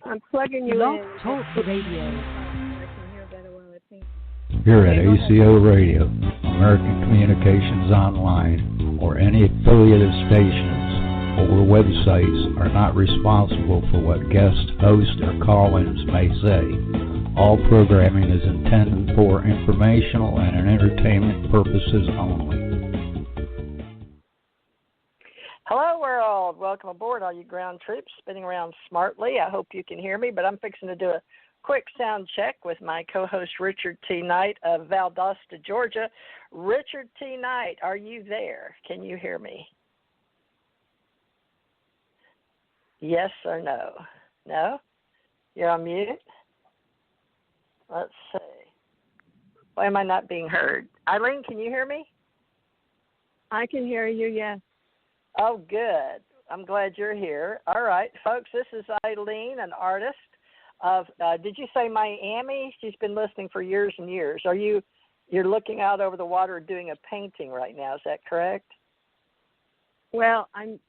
I'm plugging you Blog in. Talk Radio. I can hear better while I think. Here at ACO Radio, American Communications Online, or any affiliated stations or websites are not responsible for what guest hosts or call-ins may say. All programming is intended for informational and entertainment purposes only. Hello, world. Welcome aboard, all you ground troops spinning around smartly. I hope you can hear me, but I'm fixing to do a quick sound check with my co-host Richard T. Knight of Valdosta, Georgia. Richard T. Knight, are you there? Can you hear me? Yes or no? No? You're on mute? Let's see. Why am I not being heard? Aileen, can you hear me? I can hear you, yes. Oh, good. I'm glad you're here. All right, folks, this is Aileen, an artist of, did you say Miami? She's been listening for years and years. You're looking out over the water doing a painting right now, is that correct? Well, I'm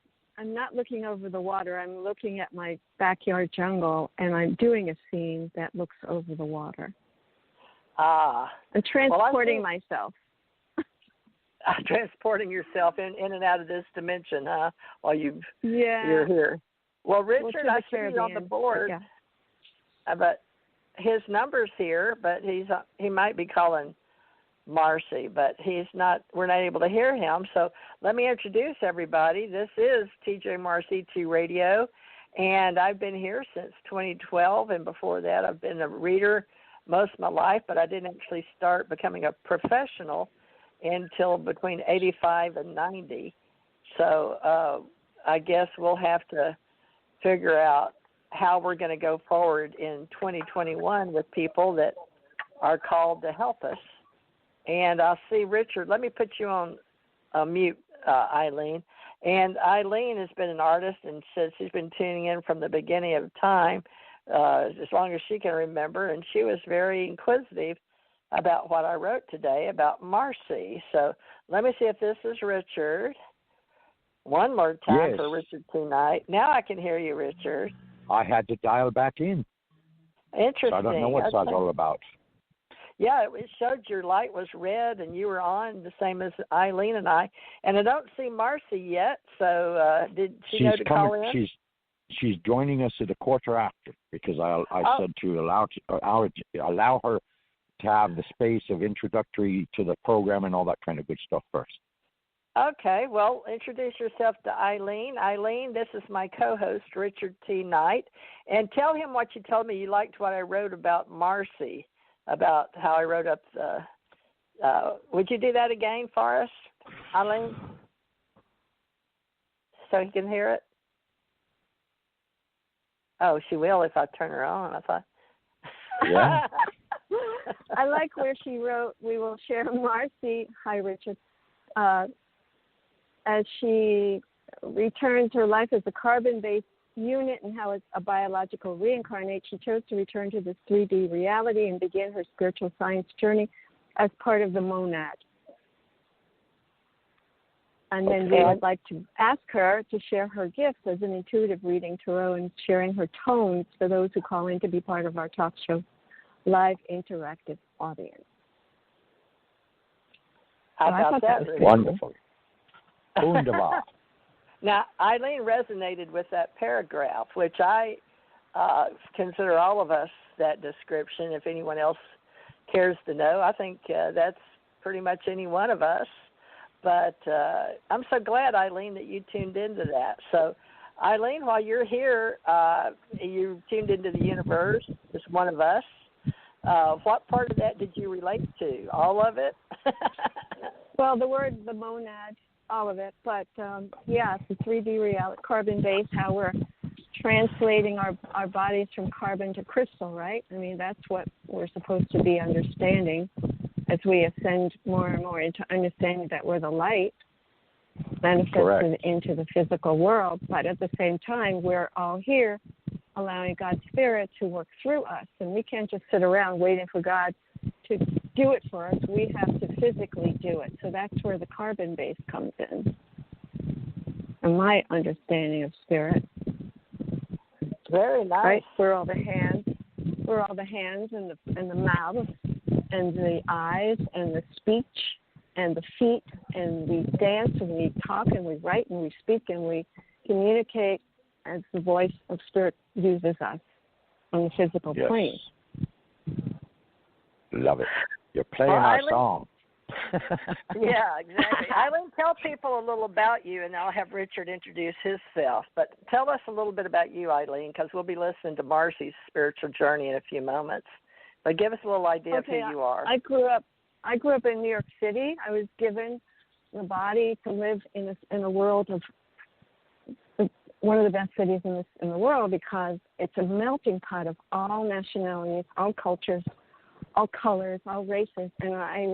not looking over the water. I'm looking at my backyard jungle, and I'm doing a scene that looks over the water. Ah. I'm transporting myself. Transporting yourself in and out of this dimension, huh? While you're here. Well, Richard, I see you on the board. But his number's here, but he might be calling Marci, but he's not. We're not able to hear him. So let me introduce everybody. This is tjmorrisagency Radio, and I've been here since 2012, and before that, I've been a reader most of my life, but I didn't actually start becoming a professional until between 85 and 90. So I guess we'll have to figure out how we're going to go forward in 2021 with people that are called to help us. And I'll see Richard. Let me put you on mute, Aileen. And Aileen has been an artist and says she's been tuning in from the beginning of time, as long as she can remember. And she was very inquisitive about what I wrote today about Marci. So let me see if this is Richard. One more time for Richard tonight. Now I can hear you, Richard. I had to dial back in. Interesting. So I don't know what that's all about. Yeah, it showed your light was red and you were on, the same as Aileen and I. And I don't see Marci yet, so did she know to call in? She's joining us at a quarter after, because I said to allow her to have the space of introductory to the program and all that kind of good stuff first. Okay, well, introduce yourself to Aileen. Aileen, this is my co-host, Richard T. Knight. And tell him what you told me. You liked what I wrote about Marci, about how I wrote up the... would you do that again for us, Aileen? So he can hear it? Oh, she will if I turn her on, I thought. Yeah. I like where she wrote, we will share Marci, hi Richard, as she returns her life as a carbon-based unit and how it's a biological reincarnate. She chose to return to this 3D reality and begin her spiritual science journey as part of the monad. And then we would like to ask her to share her gifts as an intuitive reading tarot and sharing her tones for those who call in to be part of our talk show live interactive audience. How about that? Wonderful. Wunderbar. Now, Aileen resonated with that paragraph, which I consider all of us that description. If anyone else cares to know, I think that's pretty much any one of us. But I'm so glad, Aileen, that you tuned into that. So, Aileen, while you're here, you tuned into the universe as one of us. What part of that did you relate to? All of it? Well, the monad, all of it. But, it's the 3D reality, carbon-based, how we're translating our bodies from carbon to crystal, right? I mean, that's what we're supposed to be understanding as we ascend more and more into understanding that we're the light manifested into the physical world. But at the same time, we're all here allowing God's Spirit to work through us. And we can't just sit around waiting for God to do it for us. We have to physically do it. So that's where the carbon base comes in, and my understanding of spirit. Very nice. Right? We're all the hands. We're all the hands and the mouth and the eyes and the speech and the feet, and we dance and we talk and we write and we speak and we communicate as the voice of Spirit uses us on the physical plane. Love it. You're playing our Aileen, song. Yeah, exactly. Aileen, tell people a little about you, and I'll have Richard introduce himself. But tell us a little bit about you, Aileen, because we'll be listening to Marci's spiritual journey in a few moments. But give us a little idea of who you are. I grew up in New York City. I was given the body to live in a world of one of the best cities in the world, because it's a melting pot of all nationalities, all cultures, all colors, all races. And I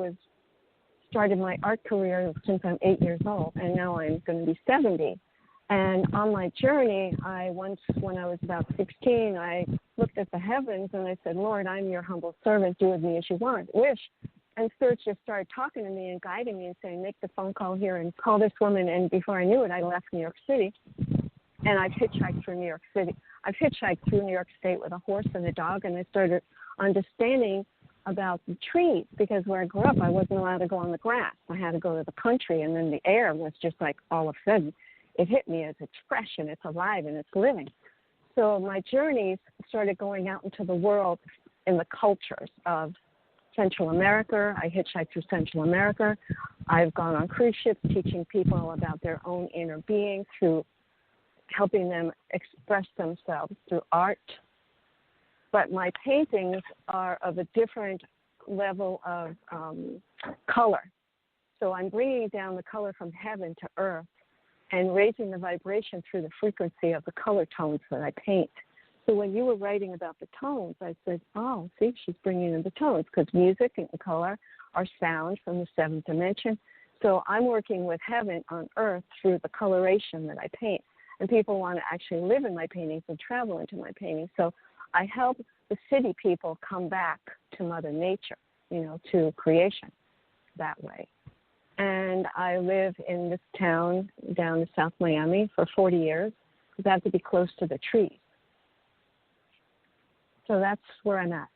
started my art career since I'm 8 years old, and now I'm going to be 70. And on my journey, when I was about 16, I looked at the heavens and I said, Lord, I'm your humble servant. Do with me as you wish. And Spirit just started talking to me and guiding me and saying, make the phone call here and call this woman. And before I knew it, I left New York City. And I've hitchhiked through New York City. I've hitchhiked through New York State with a horse and a dog, and I started understanding about the trees, because where I grew up, I wasn't allowed to go on the grass. I had to go to the country, and then the air was just like all of a sudden, it hit me as it's fresh and it's alive and it's living. So my journeys started going out into the world in the cultures of Central America. I hitchhiked through Central America. I've gone on cruise ships teaching people about their own inner being, through helping them express themselves through art. But my paintings are of a different level of color. So I'm bringing down the color from heaven to earth and raising the vibration through the frequency of the color tones that I paint. So when you were writing about the tones, I said, oh, see, she's bringing in the tones, because music and color are sound from the seventh dimension. So I'm working with heaven on earth through the coloration that I paint. And people want to actually live in my paintings and travel into my paintings. So I help the city people come back to Mother Nature, to creation that way. And I live in this town down in South Miami for 40 years, because I have to be close to the trees. So that's where I'm at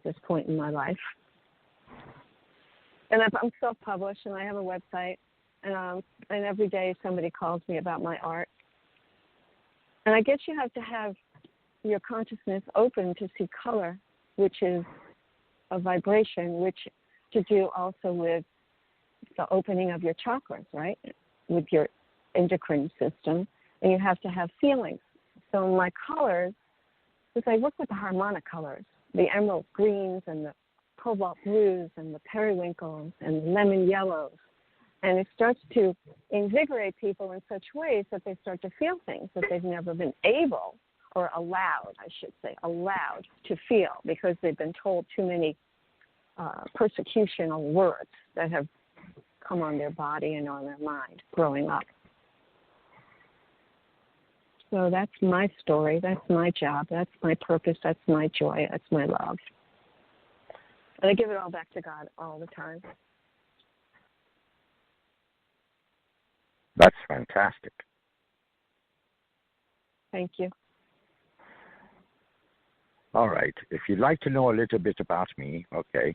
this point in my life. And I'm self-published, and I have a website, and every day somebody calls me about my art. And I guess you have to have your consciousness open to see color, which is a vibration, which to do also with the opening of your chakras, right, with your endocrine system. And you have to have feelings. So my colors, because I work with the harmonic colors, the emerald greens and the cobalt blues and the periwinkles and the lemon yellows. And it starts to invigorate people in such ways that they start to feel things that they've never been able, or allowed, I should say, allowed to feel, because they've been told too many persecutional words that have come on their body and on their mind growing up. So that's my story. That's my job. That's my purpose. That's my joy. That's my love. And I give it all back to God all the time. That's fantastic. Thank you. All right. If you'd like to know a little bit about me, okay,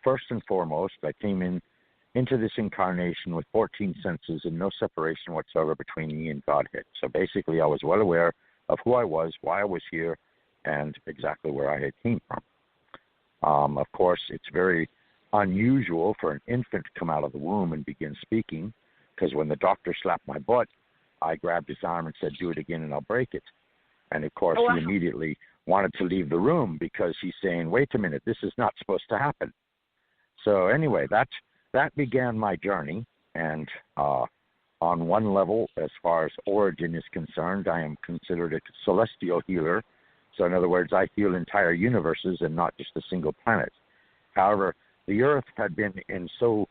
first and foremost, I came into this incarnation with 14 senses and no separation whatsoever between me and Godhead. So basically, I was well aware of who I was, why I was here, and exactly where I had came from. Of course, it's very unusual for an infant to come out of the womb and begin speaking, because when the doctor slapped my butt, I grabbed his arm and said, do it again and I'll break it. And, of course, he immediately wanted to leave the room, because he's saying, wait a minute, this is not supposed to happen. So anyway, that began my journey. And on one level, as far as origin is concerned, I am considered a celestial healer. So in other words, I heal entire universes and not just a single planet. However, the Earth had been in so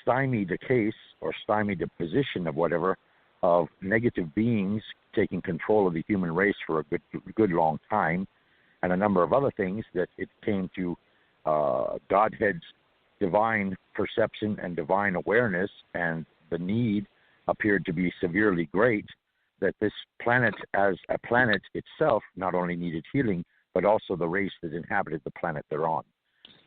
stymied a case, or stymied a position of whatever, of negative beings taking control of the human race for a good long time, and a number of other things, that it came to Godhead's divine perception and divine awareness, and the need appeared to be severely great that this planet as a planet itself not only needed healing, but also the race that inhabited the planet they're on.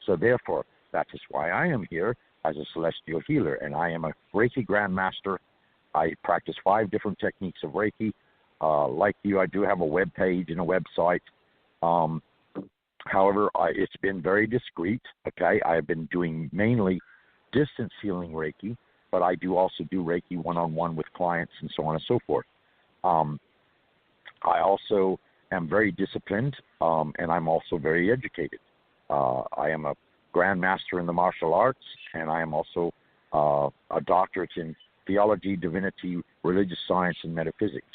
So therefore, that is why I am here as a celestial healer, and I am a Reiki Grandmaster. I practice 5 different techniques of Reiki. Like you, I do have a web page and a website. However, it's been very discreet, okay? I've been doing mainly distance healing Reiki, but I do also do Reiki one-on-one with clients and so on and so forth. I also am very disciplined, and I'm also very educated. I am a grandmaster in the martial arts, and I am also a doctorate in theology, divinity, religious science, and metaphysics.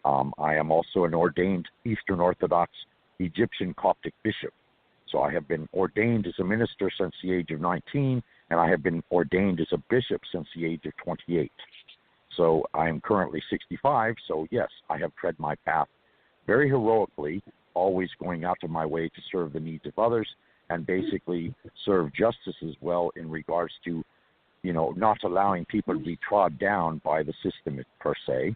I am also an ordained Eastern Orthodox Egyptian Coptic bishop. So I have been ordained as a minister since the age of 19, and I have been ordained as a bishop since the age of 28. So I am currently 65, so yes, I have tread my path very heroically, always going out of my way to serve the needs of others and basically serve justice as well in regards to, you know, not allowing people to be trod down by the system per se.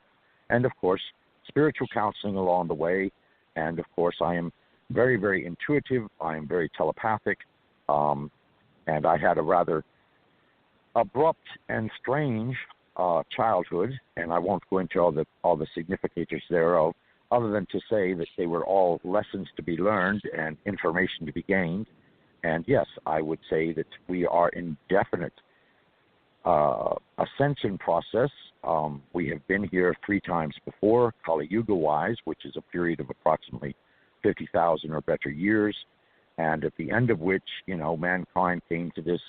And, of course, spiritual counseling along the way. And, of course, I am very, very intuitive. I am very telepathic. And I had a rather abrupt and strange childhood, and I won't go into all the significators thereof, other than to say that they were all lessons to be learned and information to be gained. And yes, I would say that we are in definite ascension process. We have been here 3 times before, Kali Yuga-wise, which is a period of approximately 50,000 or better years, and at the end of which, you know, mankind came to this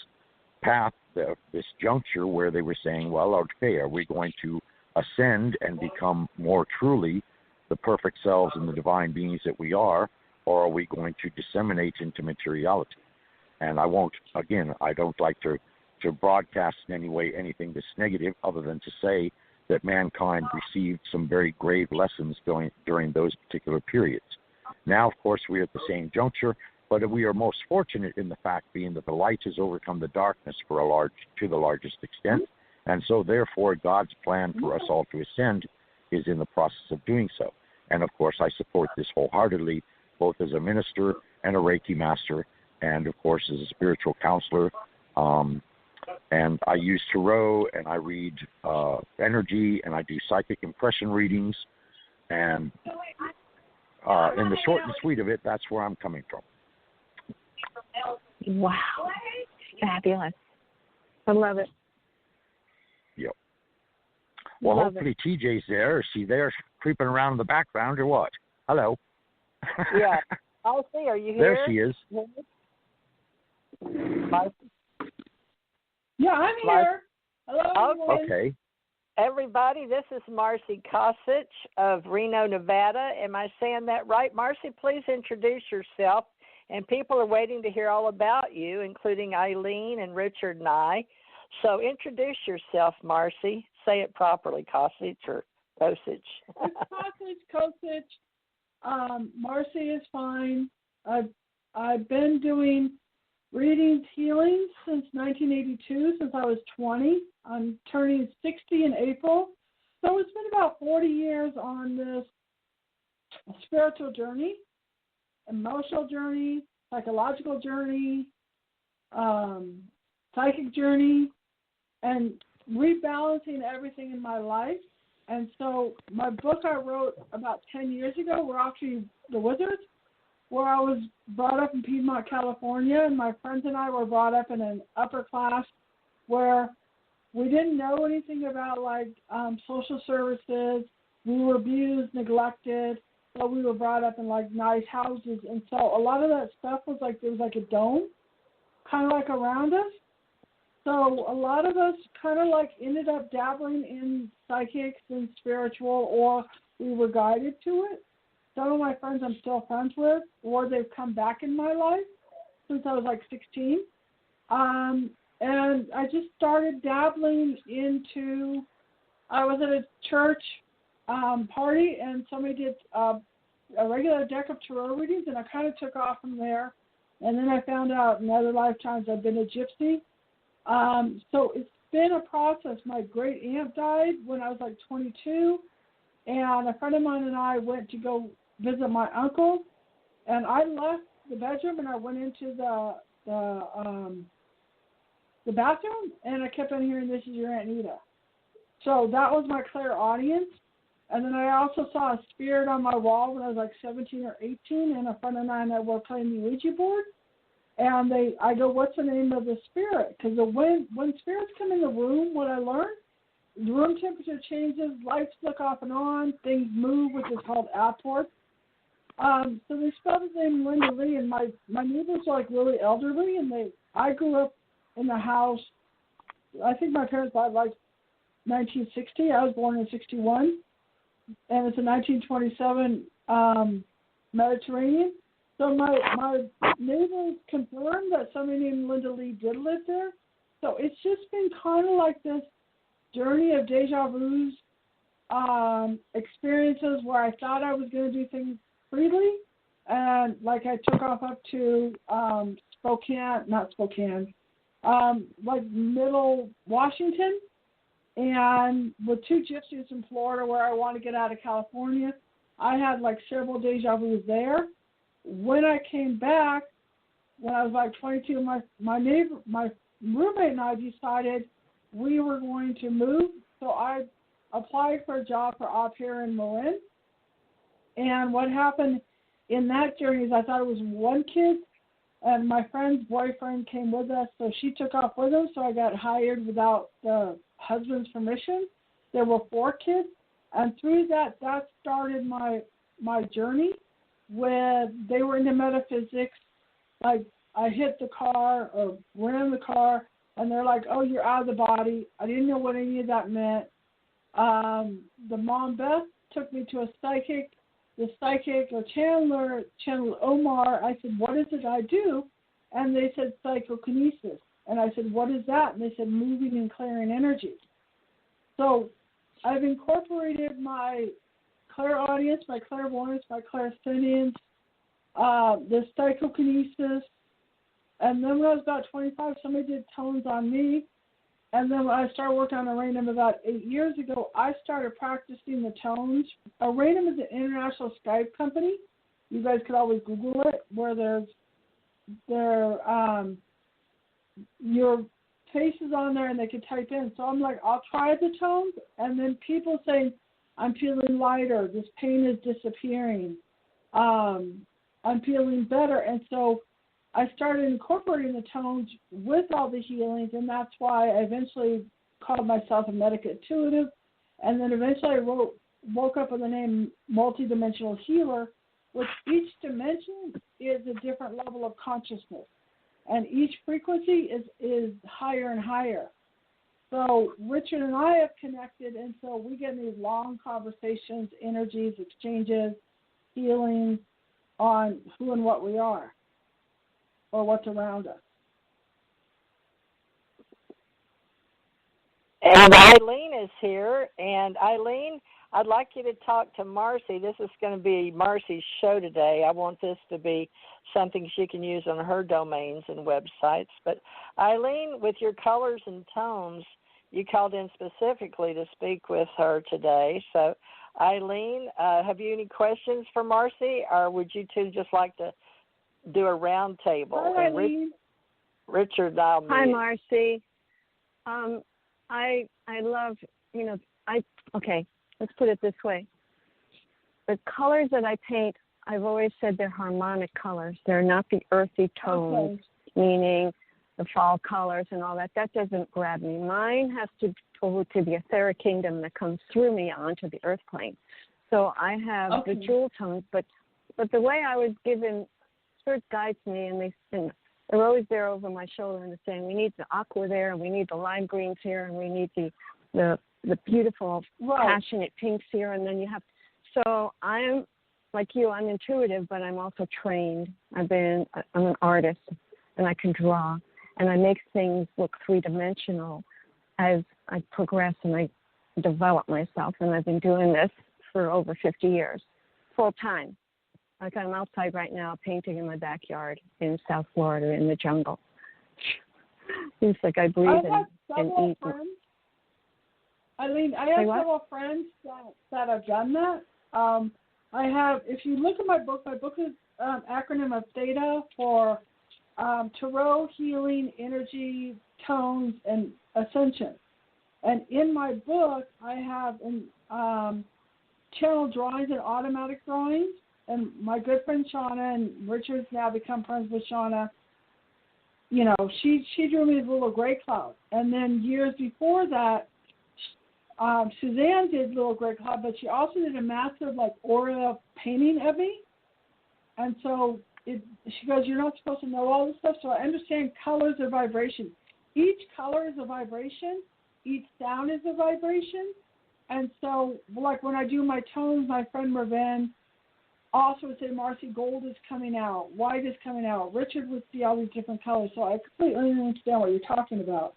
path, this juncture where they were saying, well, okay, are we going to ascend and become more truly the perfect selves and the divine beings that we are, or are we going to disseminate into materiality? And I won't, again, I don't like to broadcast in any way anything that's negative, other than to say that mankind received some very grave lessons during those particular periods. Now, of course, we're at the same juncture, but we are most fortunate in the fact being that the light has overcome the darkness to the largest extent, and so therefore God's plan for us all to ascend is in the process of doing so. And of course, I support this wholeheartedly, both as a minister and a Reiki master, and of course as a spiritual counselor. And I use tarot, and I read energy, and I do psychic impression readings. And in the short and sweet of it, that's where I'm coming from. Wow. Fabulous. I love it. Yep. Well, hopefully TJ's there. Is she there creeping around in the background or what? Hello. Yeah. I'll see. Are you here? There she is. Yeah, I'm here. Hello. Okay. Everybody, this is Marci Kosich of Reno, Nevada. Am I saying that right? Marci, please introduce yourself. And people are waiting to hear all about you, including Aileen and Richard and I. So introduce yourself, Marci. Say it properly, Kosich or Kosich. Kosich. Marci is fine. I've been doing readings, healings since 1982, since I was 20. I'm turning 60 in April. So it's been about 40 years on this spiritual journey, emotional journey, psychological journey, psychic journey, and rebalancing everything in my life. And so my book I wrote about 10 years ago were actually The Wizards, where I was brought up in Piedmont, California, and my friends and I were brought up in an upper class where we didn't know anything about social services. We were abused, neglected, but we were brought up in nice houses, and so a lot of that stuff was there was a dome, kind of around us. So a lot of us kind of ended up dabbling in psychics and spiritual, or we were guided to it. Some of my friends I'm still friends with, or they've come back in my life since I was 16. And I just started dabbling into, I was at a church party, and somebody did a regular deck of tarot readings, and I kind of took off from there. And then I found out in other lifetimes I've been a gypsy. So it's been a process. My great aunt died when I was 22. and a friend of mine and I went to go visit my uncle, and I left the bedroom and I went into the bathroom, and I kept on hearing, "This is your Aunt Nita." So that was my clairaudience. And then I also saw a spirit on my wall when I was like 17 or 18, and a friend of mine and I were playing the Ouija board. And I go, "What's the name of the spirit?" Because when spirits come in the room, what I learned, the room temperature changes, lights flick off and on, things move, which is called apport. So they spelled his name Linda Lee, and my neighbors were like really elderly, and I grew up in the house. I think my parents died like 1960. I was born in 61, and it's a 1927 Mediterranean. So my neighbors confirmed that somebody named Linda Lee did live there. So it's just been kind of like this journey of deja vus, experiences where I thought I was going to do things freely, and like I took off up to like Middle Washington, and with two gypsies in Florida where I want to get out of California. I had like several deja vus there. When I came back, when I was like 22, my roommate and I decided we were going to move. So I applied for a job for au pair in Marin. And what happened in that journey is I thought it was one kid, and my friend's boyfriend came with us, so she took off with him, so I got hired without the husband's permission. There were 4 kids, and through that started my journey. When they were into metaphysics, like I hit the car or ran the car, and they're like, "Oh, you're out of the body." I didn't know what any of that meant. The mom, Beth, took me to a psychic. The psychic or channeled Omar. I said, "What is it I do?" And they said, "Psychokinesis." And I said, "What is that?" And they said, "Moving and clearing energy." So I've incorporated my clairaudience, my clairvoyance, my clairsentience, the psychokinesis. And then when I was about 25, somebody did tones on me. And then when I started working on Arenum about 8 years ago, I started practicing the tones. Arenum is an international Skype company. You guys could always Google it, where your face is on there and they could type in. So I'm like, I'll try the tones. And then people say, "I'm feeling lighter. This pain is disappearing. I'm feeling better." And so I started incorporating the tones with all the healings, and that's why I eventually called myself a medical intuitive, and then eventually I woke up with the name multidimensional healer, which each dimension is a different level of consciousness, and each frequency is higher and higher. So Richard and I have connected, and so we get these long conversations, energies, exchanges, healings on who and what we are, or what's around us. And Aileen is here. And Aileen, I'd like you to talk to Marci. This is going to be Marci's show today. I want this to be something she can use on her domains and websites. But Aileen, with your colors and tones, you called in specifically to speak with her today. So Aileen, have you any questions for Marci, or would you two just like to do a round table? Hi, Aileen. Richard, I'll meet. Hi, Marci. I love, okay, let's put it this way. The colors that I paint, I've always said they're harmonic colors. They're not the earthy tones, meaning the fall colors and all that. That doesn't grab me. Mine has to go to the etheric kingdom that comes through me onto the earth plane. So I have the jewel tones, but the way I was given, Spirit guides me, and they're always there over my shoulder and they're saying, "We need the aqua there, and we need the lime greens here, and we need the beautiful passionate pinks here." And then you have, so I'm like you, I'm intuitive, but I'm also trained. I'm an artist, and I can draw, and I make things look 3-dimensional as I progress and I develop myself. And I've been doing this for over 50 years, full time. Like I'm outside right now painting in my backyard in South Florida in the jungle. It's like I breathe and eat. Eileen, I have several friends that have done that. I have, if you look at my book is acronym of Theta for Tarot, Healing, Energy, Tones, and Ascension. And in my book, I have channel drawings and automatic drawings. And my good friend Shauna, and Richard's now become friends with Shauna, you know, she drew me a little gray cloud. And then years before that, Suzanne did Little Gray Cloud, but she also did a massive, like, aura painting of me. And so she goes, you're not supposed to know all this stuff, so I understand colors are vibration. Each color is a vibration. Each sound is a vibration. And so, like, when I do my tones, my friend Mervyn also would say, Marci, gold is coming out, white is coming out. Richard would see all these different colors. So I completely understand what you're talking about.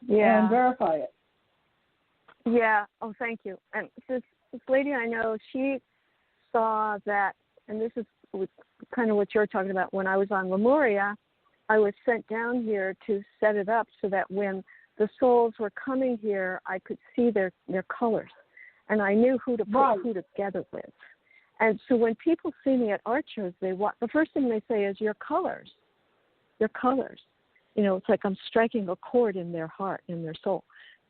Yeah. And verify it. Yeah. Oh, thank you. And this lady I know, she saw that, and this is kind of what you're talking about. When I was on Lemuria, I was sent down here to set it up so that when the souls were coming here, I could see their colors, and I knew who to put who together with. And so when people see me at art shows, the first thing they say is, your colors. You know, it's like I'm striking a chord in their heart, in their soul,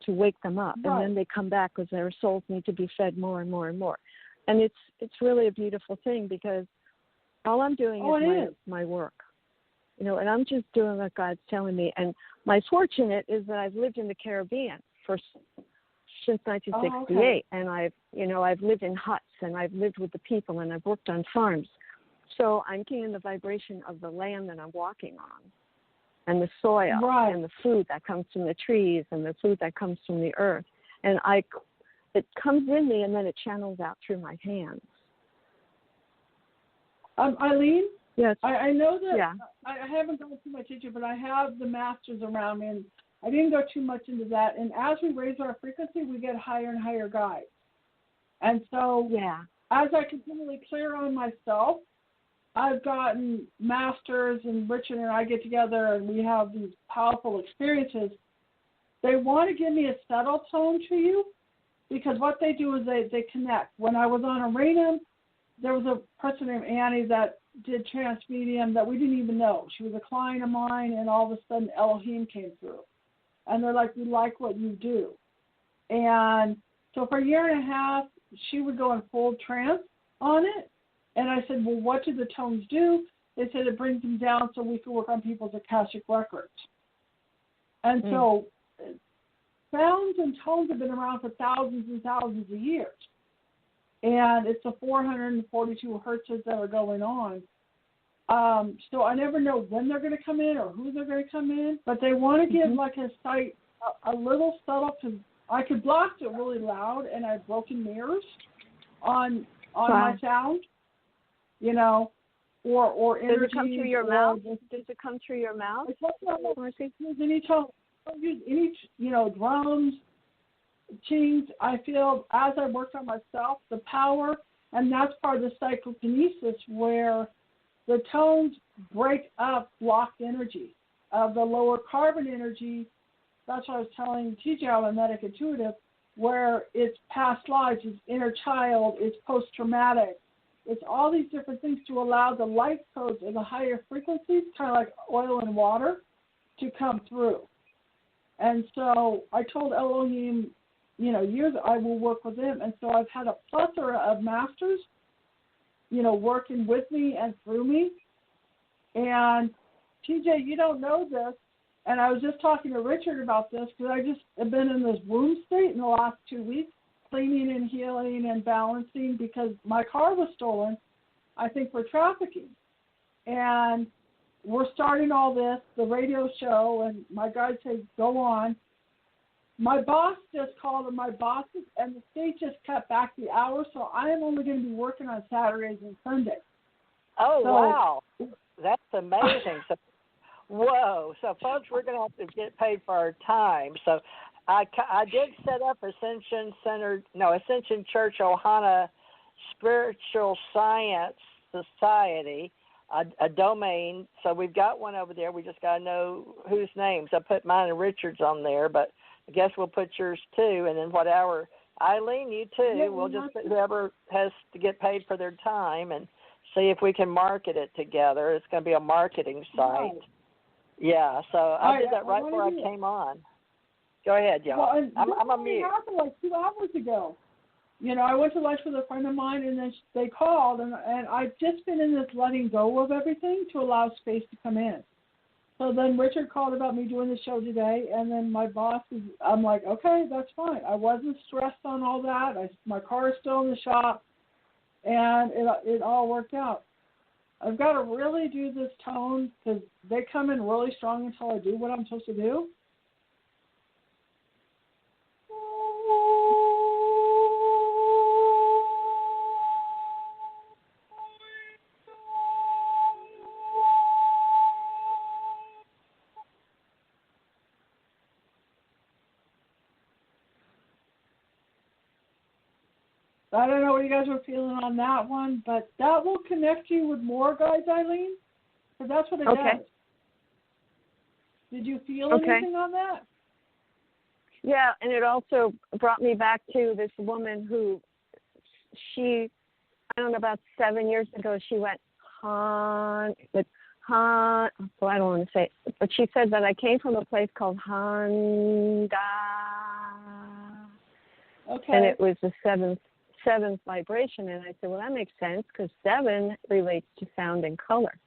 to wake them up. And then they come back because their souls need to be fed more and more and more. And it's really a beautiful thing, because all I'm doing is my work. You know, and I'm just doing what God's telling me. And my fortunate is that I've lived in the Caribbean since 1968, and I've lived in huts, and I've lived with the people, and I've worked on farms. So I'm getting the vibration of the land that I'm walking on, and the soil, and the food that comes from the trees, and the food that comes from the earth. And it comes in me, and then it channels out through my hands. Eileen? Yes. I know that I haven't gone too much into it, but I have the masters around me, and I didn't go too much into that. And as we raise our frequency, we get higher and higher guides. And so as I continually clear on myself, I've gotten masters, and Richard and I get together, and we have these powerful experiences. They want to give me a subtle tone to you, because what they do is they connect. When I was on Reno, there was a person named Annie that did transmedium that we didn't even know. She was a client of mine, and all of a sudden Elohim came through. And they're like, we like what you do. And so for a year and a half, she would go in full trance on it. And I said, well, what do the tones do? They said it brings them down so we can work on people's Akashic records. And so sounds and tones have been around for thousands and thousands of years. And it's the 442 hertzes that are going on. So I never know when they're going to come in or who they're going to come in. But they want to give like a site a little subtle, because I could blast it really loud, and I've broken mirrors on my sound, you know, or energy. Does it come through your mouth? Does it come through your mouth? Use any tone. Use any, drums, chings. I feel as I worked on myself, the power, and that's part of the psychokinesis, where the tones break up blocked energy of the lower carbon energy. That's what I was telling TJ on Hermetic Intuitive, where it's past lives, it's inner child, it's post-traumatic. It's all these different things to allow the light codes and the higher frequencies, kind of like oil and water, to come through. And so I told Elohim, years I will work with him. And so I've had a plethora of masters, working with me and through me. And TJ, you don't know this, and I was just talking to Richard about this, because I just have been in this womb state in the last 2 weeks, cleaning and healing and balancing, because my car was stolen, I think, for trafficking. And we're starting all this, the radio show, and my guide said, go on. My boss just called, and the state just cut back the hours, so I am only going to be working on Saturdays and Sundays. Oh, wow. That's amazing. So, whoa. So, folks, we're going to have to get paid for our time. So I did set up Ascension Church Ohana Spiritual Science Society, a domain. So we've got one over there. We just got to know whose names. I put mine and Richard's on there, but I guess we'll put yours too, and then what hour? Eileen, you too. Yeah, we'll just put whoever has to get paid for their time and see if we can market it together. It's going to be a marketing site. Right. Yeah, so I did that right before I came on. Go ahead, y'all. Well, I'm a mute. It happened like 2 hours ago. You know, I went to lunch with a friend of mine, and then they called, and I've just been in this letting go of everything to allow space to come in. So then Richard called about me doing the show today, and then my boss I'm like, okay, that's fine. I wasn't stressed on all that. My car is still in the shop, and it all worked out. I've got to really do this tone because they come in really strong until I do what I'm supposed to do. I don't know what you guys were feeling on that one, but that will connect you with more guides, Eileen, because that's what it does. Did you feel anything on that? Yeah, and it also brought me back to this woman who I don't know, about 7 years ago, she went, so I don't want to say it, but she said that I came from a place called Honda. Okay. And it was the seventh vibration, and I said, well, that makes sense because 7 relates to sound and color.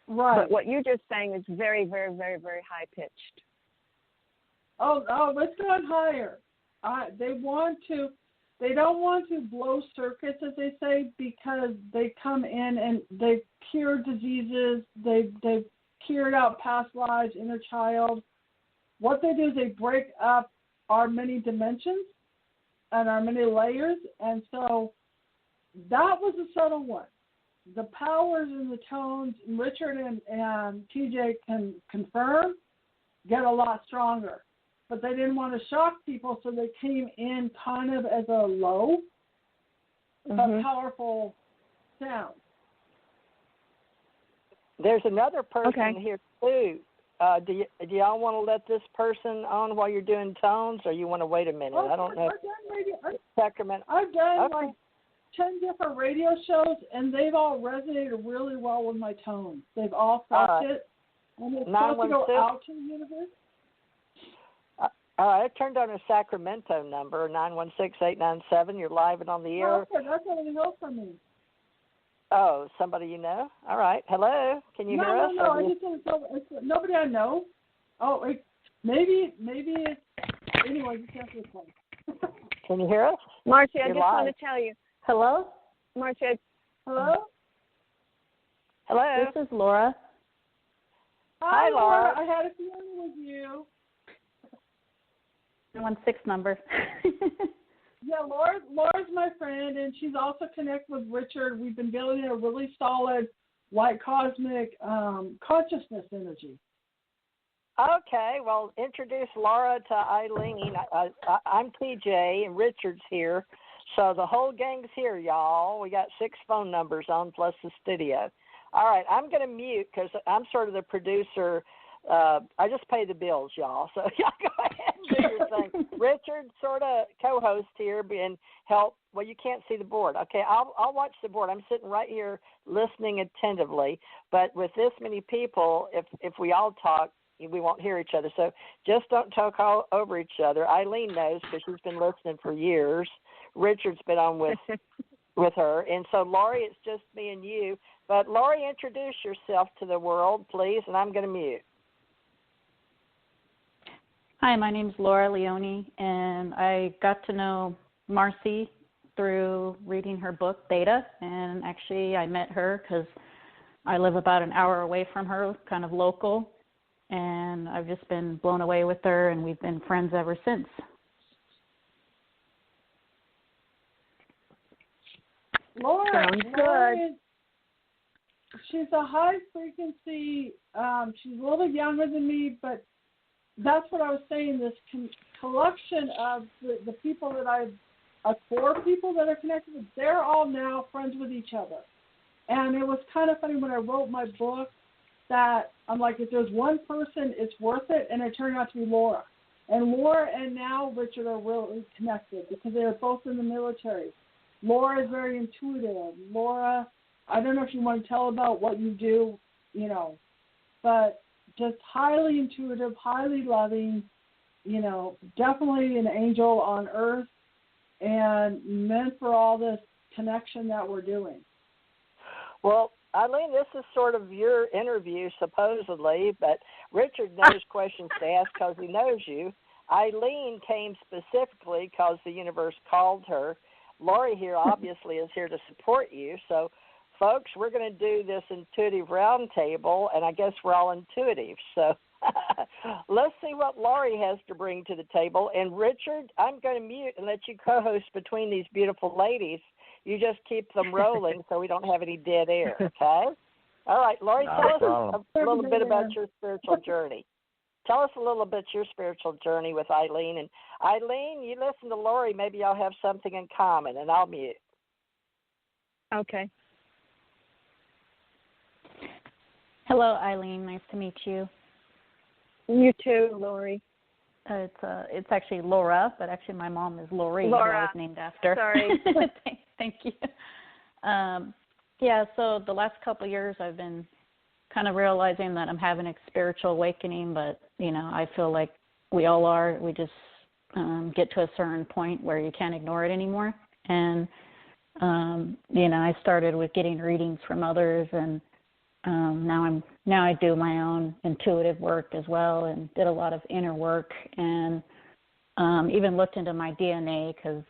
Right. But what you're just saying is very, very, very, very high pitched. Oh, let's go on higher. They don't want to blow circuits, as they say, because they come in and they've cured diseases, they've cured out past lives, inner child. What they do is they break up our many dimensions and our many layers, and so that was a subtle one. The powers and the tones, Richard and TJ can confirm, get a lot stronger. But they didn't want to shock people, so they came in kind of as a low but powerful sound. There's another person here, too. Do y'all want to let this person on while you're doing tones, or you want to wait a minute? I don't know. I've done like 10 different radio shows, and they've all resonated really well with my tones. They've all felt it, and it's supposed to go out to the universe. All right, I turned on a Sacramento number, 916-897. You're live and on the air. Okay, that's a little help for me. Oh, somebody you know? All right. Hello? Can you hear us? No. I just it's nobody I know. Oh, maybe it's... Anyway, you can't this one. Can you hear us? Marci, I just want to tell you. Hello? Marci. Hello? Hello? This is Laura. Hi, Laura. I had a feeling with you. 116 number. Yeah, Laura's my friend, and she's also connected with Richard. We've been building a really solid white cosmic consciousness energy. Okay, well, introduce Laura to Eileen. I'm TJ, and Richard's here. So the whole gang's here, y'all. We got 6 phone numbers on plus the studio. All right, I'm going to mute because I'm sort of the producer. I just pay the bills, y'all. So y'all go ahead and do your thing. Richard, sort of co-host here and help. Well, you can't see the board. Okay, I'll watch the board. I'm sitting right here listening attentively. But with this many people, if we all talk, we won't hear each other. So just don't talk all over each other. Eileen knows because she's been listening for years. Richard's been on with her. And so, Laurie, it's just me and you. But, Laurie, introduce yourself to the world, please, and I'm going to mute. Hi, my name's Laura Leone, and I got to know Marci through reading her book, Theta, and actually I met her because I live about an hour away from her, kind of local, and I've just been blown away with her, and we've been friends ever since. Laura she's a high frequency, she's a little younger than me, but that's what I was saying, this collection of the people that 4 people that are connected with, they're all now friends with each other. And it was kind of funny when I wrote my book that I'm like, if there's one person, it's worth it, and it turned out to be Laura. And Laura and now Richard are really connected because they are both in the military. Laura is very intuitive. Laura, I don't know if you want to tell about what you do, but just highly intuitive, highly loving, definitely an angel on earth and meant for all this connection that we're doing. Well, Aileen, this is sort of your interview, supposedly, but Richard knows questions to ask because he knows you. Aileen came specifically because the universe called her. Lori here obviously is here to support you. So, folks, we're going to do this intuitive roundtable, and I guess we're all intuitive. So let's see what Lori has to bring to the table. And, Richard, I'm going to mute and let you co-host between these beautiful ladies. You just keep them rolling so we don't have any dead air, okay? All right, Lori, tell us a little bit about your spiritual journey. Tell us a little bit your spiritual journey with Aileen. And, Aileen, you listen to Lori, maybe y'all have something in common, and I'll mute. Okay. Hello, Aileen. Nice to meet you. You too, Lori. It's actually Laura, but actually my mom is Lori, who I was named after. Sorry. Thank you. So the last couple of years I've been kind of realizing that I'm having a spiritual awakening, but, I feel like we all are. We just get to a certain point where you can't ignore it anymore. And, I started with getting readings from others, and now I do my own intuitive work as well, and did a lot of inner work, and even looked into my DNA because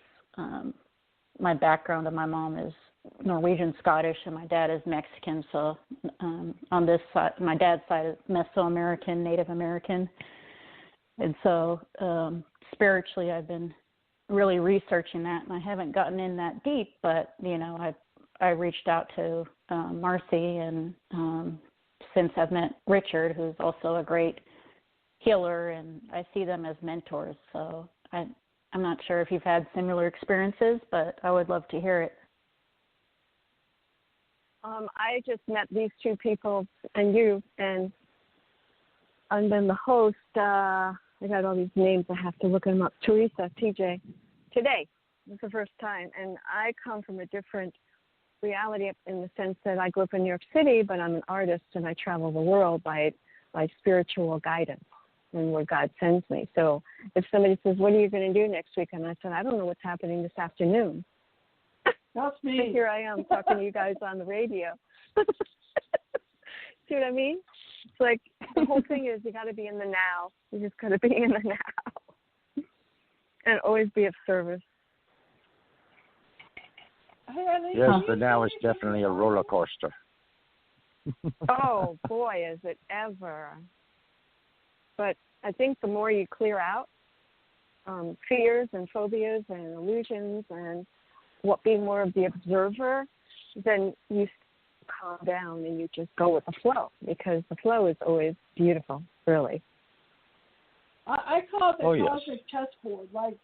my background of my mom is Norwegian Scottish and my dad is Mexican. So on this side, my dad's side is Mesoamerican, Native American, and so spiritually I've been really researching that, and I haven't gotten in that deep, but I reached out to Marci, and since I've met Richard, who's also a great healer, and I see them as mentors. So I'm not sure if you've had similar experiences, but I would love to hear it. I just met these two people and you, and then the host, I got all these names, I have to look them up, Theresa, TJ, today. It's the first time, and I come from a different reality in the sense that I grew up in New York City, but I'm an artist and I travel the world by spiritual guidance and where God sends me. So if somebody says, what are you going to do next week? And I said, I don't know what's happening this afternoon. That's me. And here I am talking to you guys on the radio. See what I mean? It's like the whole thing is you got to be in the now. You just got to be in the now and always be of service. Yes, the now is definitely a roller coaster. Oh, boy, is it ever. But I think the more you clear out fears and phobias and illusions and being more of the observer, then you calm down and you just go with the flow, because the flow is always beautiful, really. I call it the cosmic chessboard, like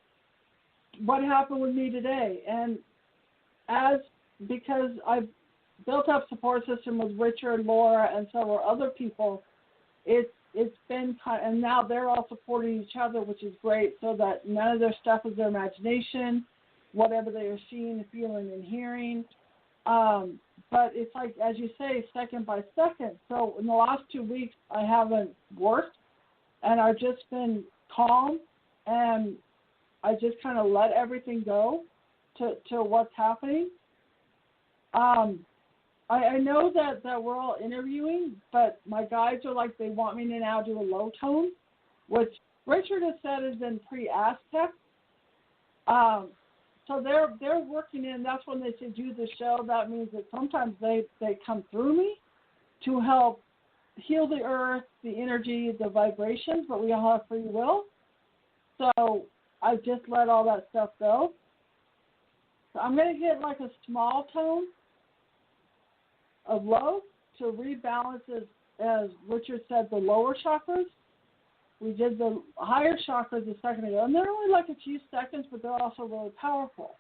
what happened with me today. And because I've built up support system with Richard, Laura, and several other people, it's been and now they're all supporting each other, which is great, so that none of their stuff is their imagination, whatever they are seeing, feeling, and hearing. But it's like, as you say, second by second. So in the last 2 weeks, I haven't worked, and I've just been calm, and I just kind of let everything go to what's happening. I know that we're all interviewing, but my guides are like, they want me to now do a low tone, which Richard has said has been pre-Aztec. So they're working in. That's when they say do the show. That means that sometimes they come through me to help heal the earth, the energy, the vibrations, but we all have free will. So I just let all that stuff go. So I'm going to hit like a small tone of low to rebalance, as Richard said, the lower chakras. We did the higher chakras a second ago, and they're only like a few seconds, but they're also really powerful.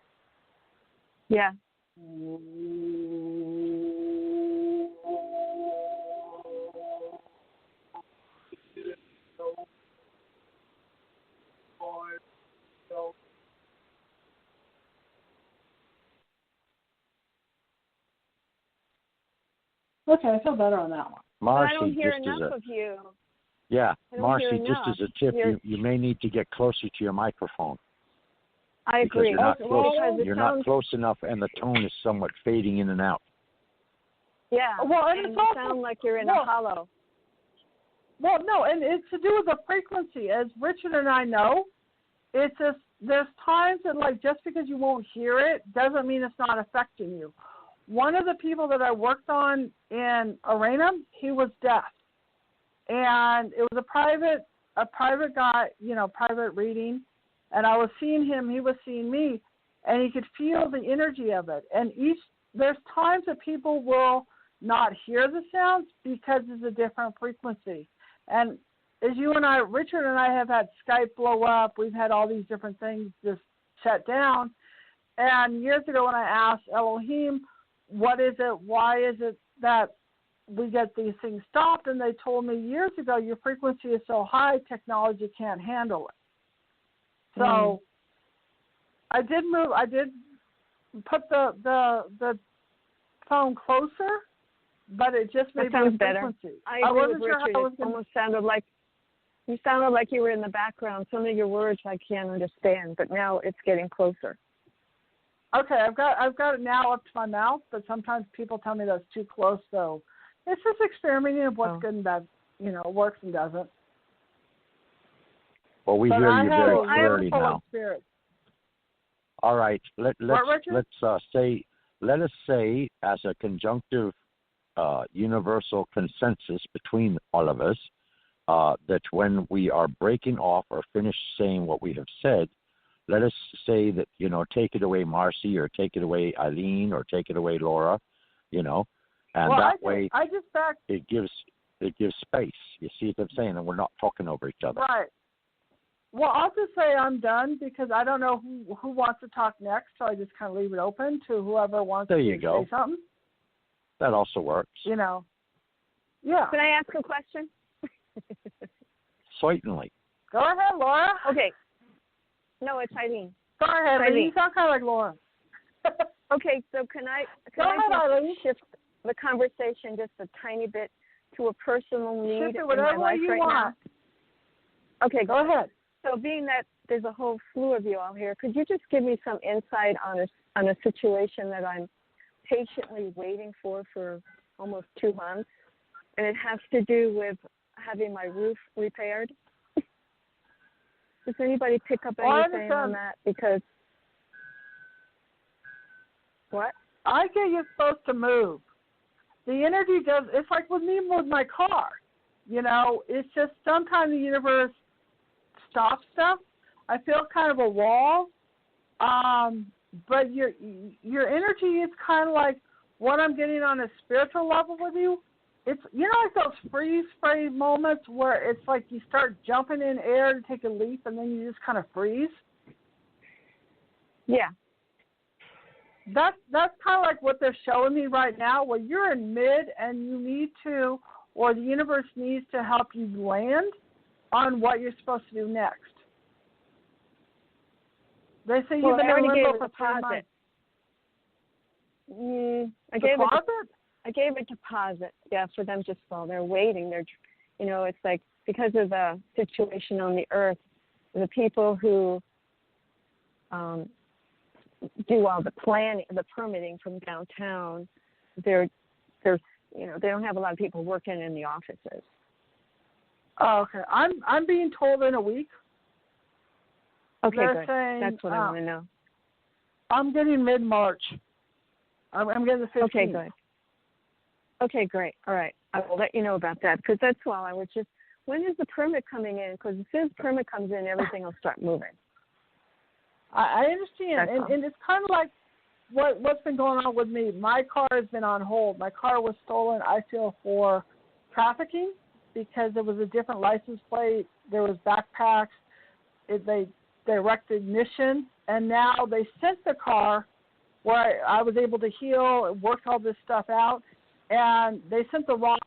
Yeah. Okay, I feel better on that one. Marci, I don't hear enough of you. Yeah, Marci, just as a tip, you may need to get closer to your microphone. I agree. You're not close enough, and the tone is somewhat fading in and out. Yeah, well, and you sound like you're in a hollow. Well, no, and it's to do with the frequency. As Richard and I know, it's just there's times that, like, just because you won't hear it doesn't mean it's not affecting you. One of the people that I worked on in Reno, he was deaf, and it was a private guy, private reading, and I was seeing him, he was seeing me, and he could feel the energy of it. And there's times that people will not hear the sounds because it's a different frequency. And as you and I, Richard and I have had Skype blow up. We've had all these different things just shut down. And years ago when I asked Elohim, what is it, why is it that we get these things stopped? And they told me years ago, your frequency is so high, technology can't handle it. So I did put the phone closer, but it just made me frequency. I agree with Richard. It almost sounded like you were in the background. Some of your words I can't understand, but now it's getting closer. Okay, I've got it now up to my mouth, but sometimes people tell me that's too close. So it's just experimenting of what's good and bad, works and doesn't. Well, we hear you very clearly now. Spirit. All right, let us say as a conjunctive universal consensus between all of us that when we are breaking off or finished saying what we have said, let us say that, take it away, Marci, or take it away, Aileen, or take it away, Laura, and it gives space. You see what I'm saying? And we're not talking over each other. Right. Well, I'll just say I'm done because I don't know who wants to talk next, so I just kind of leave it open to whoever wants to say something. That also works. Yeah. Can I ask a question? Certainly. Go ahead, Laura. Okay. No, it's Aileen. Go ahead, Aileen. You sound kind of like Laura. Okay, so can I shift the conversation just a tiny bit to a personal need in my life right now? Okay, go ahead. So being that there's a whole slew of you all here, could you just give me some insight on a situation that I'm patiently waiting for almost 2 months, and it has to do with having my roof repaired? Does anybody pick up anything on that? Because what? I get you're supposed to move. The energy does. It's like with me with my car. It's just sometimes the universe stops stuff. I feel kind of a wall, but your energy is kind of like what I'm getting on a spiritual level with you. It's like those freeze frame moments where it's like you start jumping in air to take a leap and then you just kind of freeze. Yeah. That's kind of like what they're showing me right now, where you're in mid and you need to, or the universe needs to help you land on what you're supposed to do next. They say you've been in limbo for 3 months. I gave a deposit, for them just while they're waiting. It's like because of the situation on the earth, the people who do all the planning, the permitting from downtown, they don't have a lot of people working in the offices. Oh, okay. I'm being told in a week. Okay, They're good. Saying, that's what I want to know. I'm getting mid-March. I'm getting the 15th. Okay, good. Okay, great. All right. I will let you know about that because that's why I was just, when is the permit coming in? Because as soon as the permit comes in, everything will start moving. I understand. And it's kind of like what's been going on with me. My car has been on hold. My car was stolen, I feel, for trafficking because there was a different license plate. There was backpacks. They direct ignition. And now they sent the car where I was able to heal and work all this stuff out. And they sent the wrong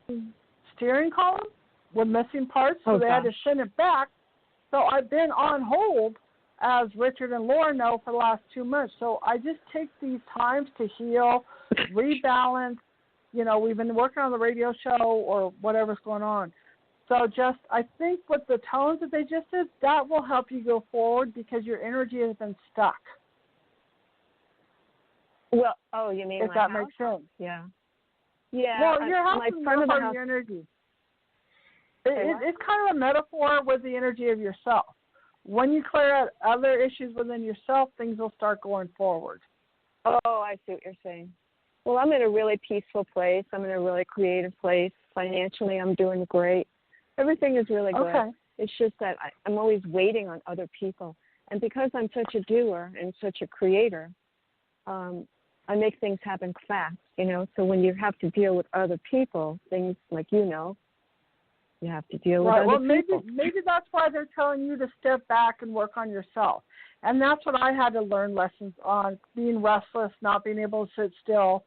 steering column with missing parts, so they had to send it back. So I've been on hold, as Richard and Laura know, for the last 2 months. So I just take these times to heal, rebalance, we've been working on the radio show or whatever's going on. So I think with the tones that they just did, that will help you go forward because your energy has been stuck. Well, you mean if my that house? Makes sense. Yeah. Yeah. Well, your house is part of your energy. It's kind of a metaphor with the energy of yourself. When you clear out other issues within yourself, things will start going forward. Oh, I see what you're saying. Well, I'm in a really peaceful place. I'm in a really creative place. Financially, I'm doing great. Everything is really good. Okay. It's just that I'm always waiting on other people. And because I'm such a doer and such a creator, I make things happen fast, So when you have to deal with other people, things like you have to deal with other people. Maybe that's why they're telling you to step back and work on yourself. And that's what I had to learn lessons on, being restless, not being able to sit still.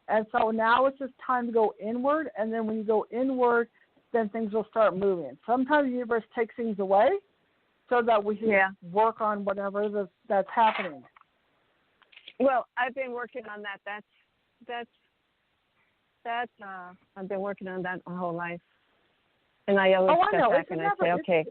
And so now it's just time to go inward, and then when you go inward, then things will start moving. Sometimes the universe takes things away so that we can work on whatever that's happening. Well, I've been working on that. I've been working on that my whole life. And I always step back and I say, okay.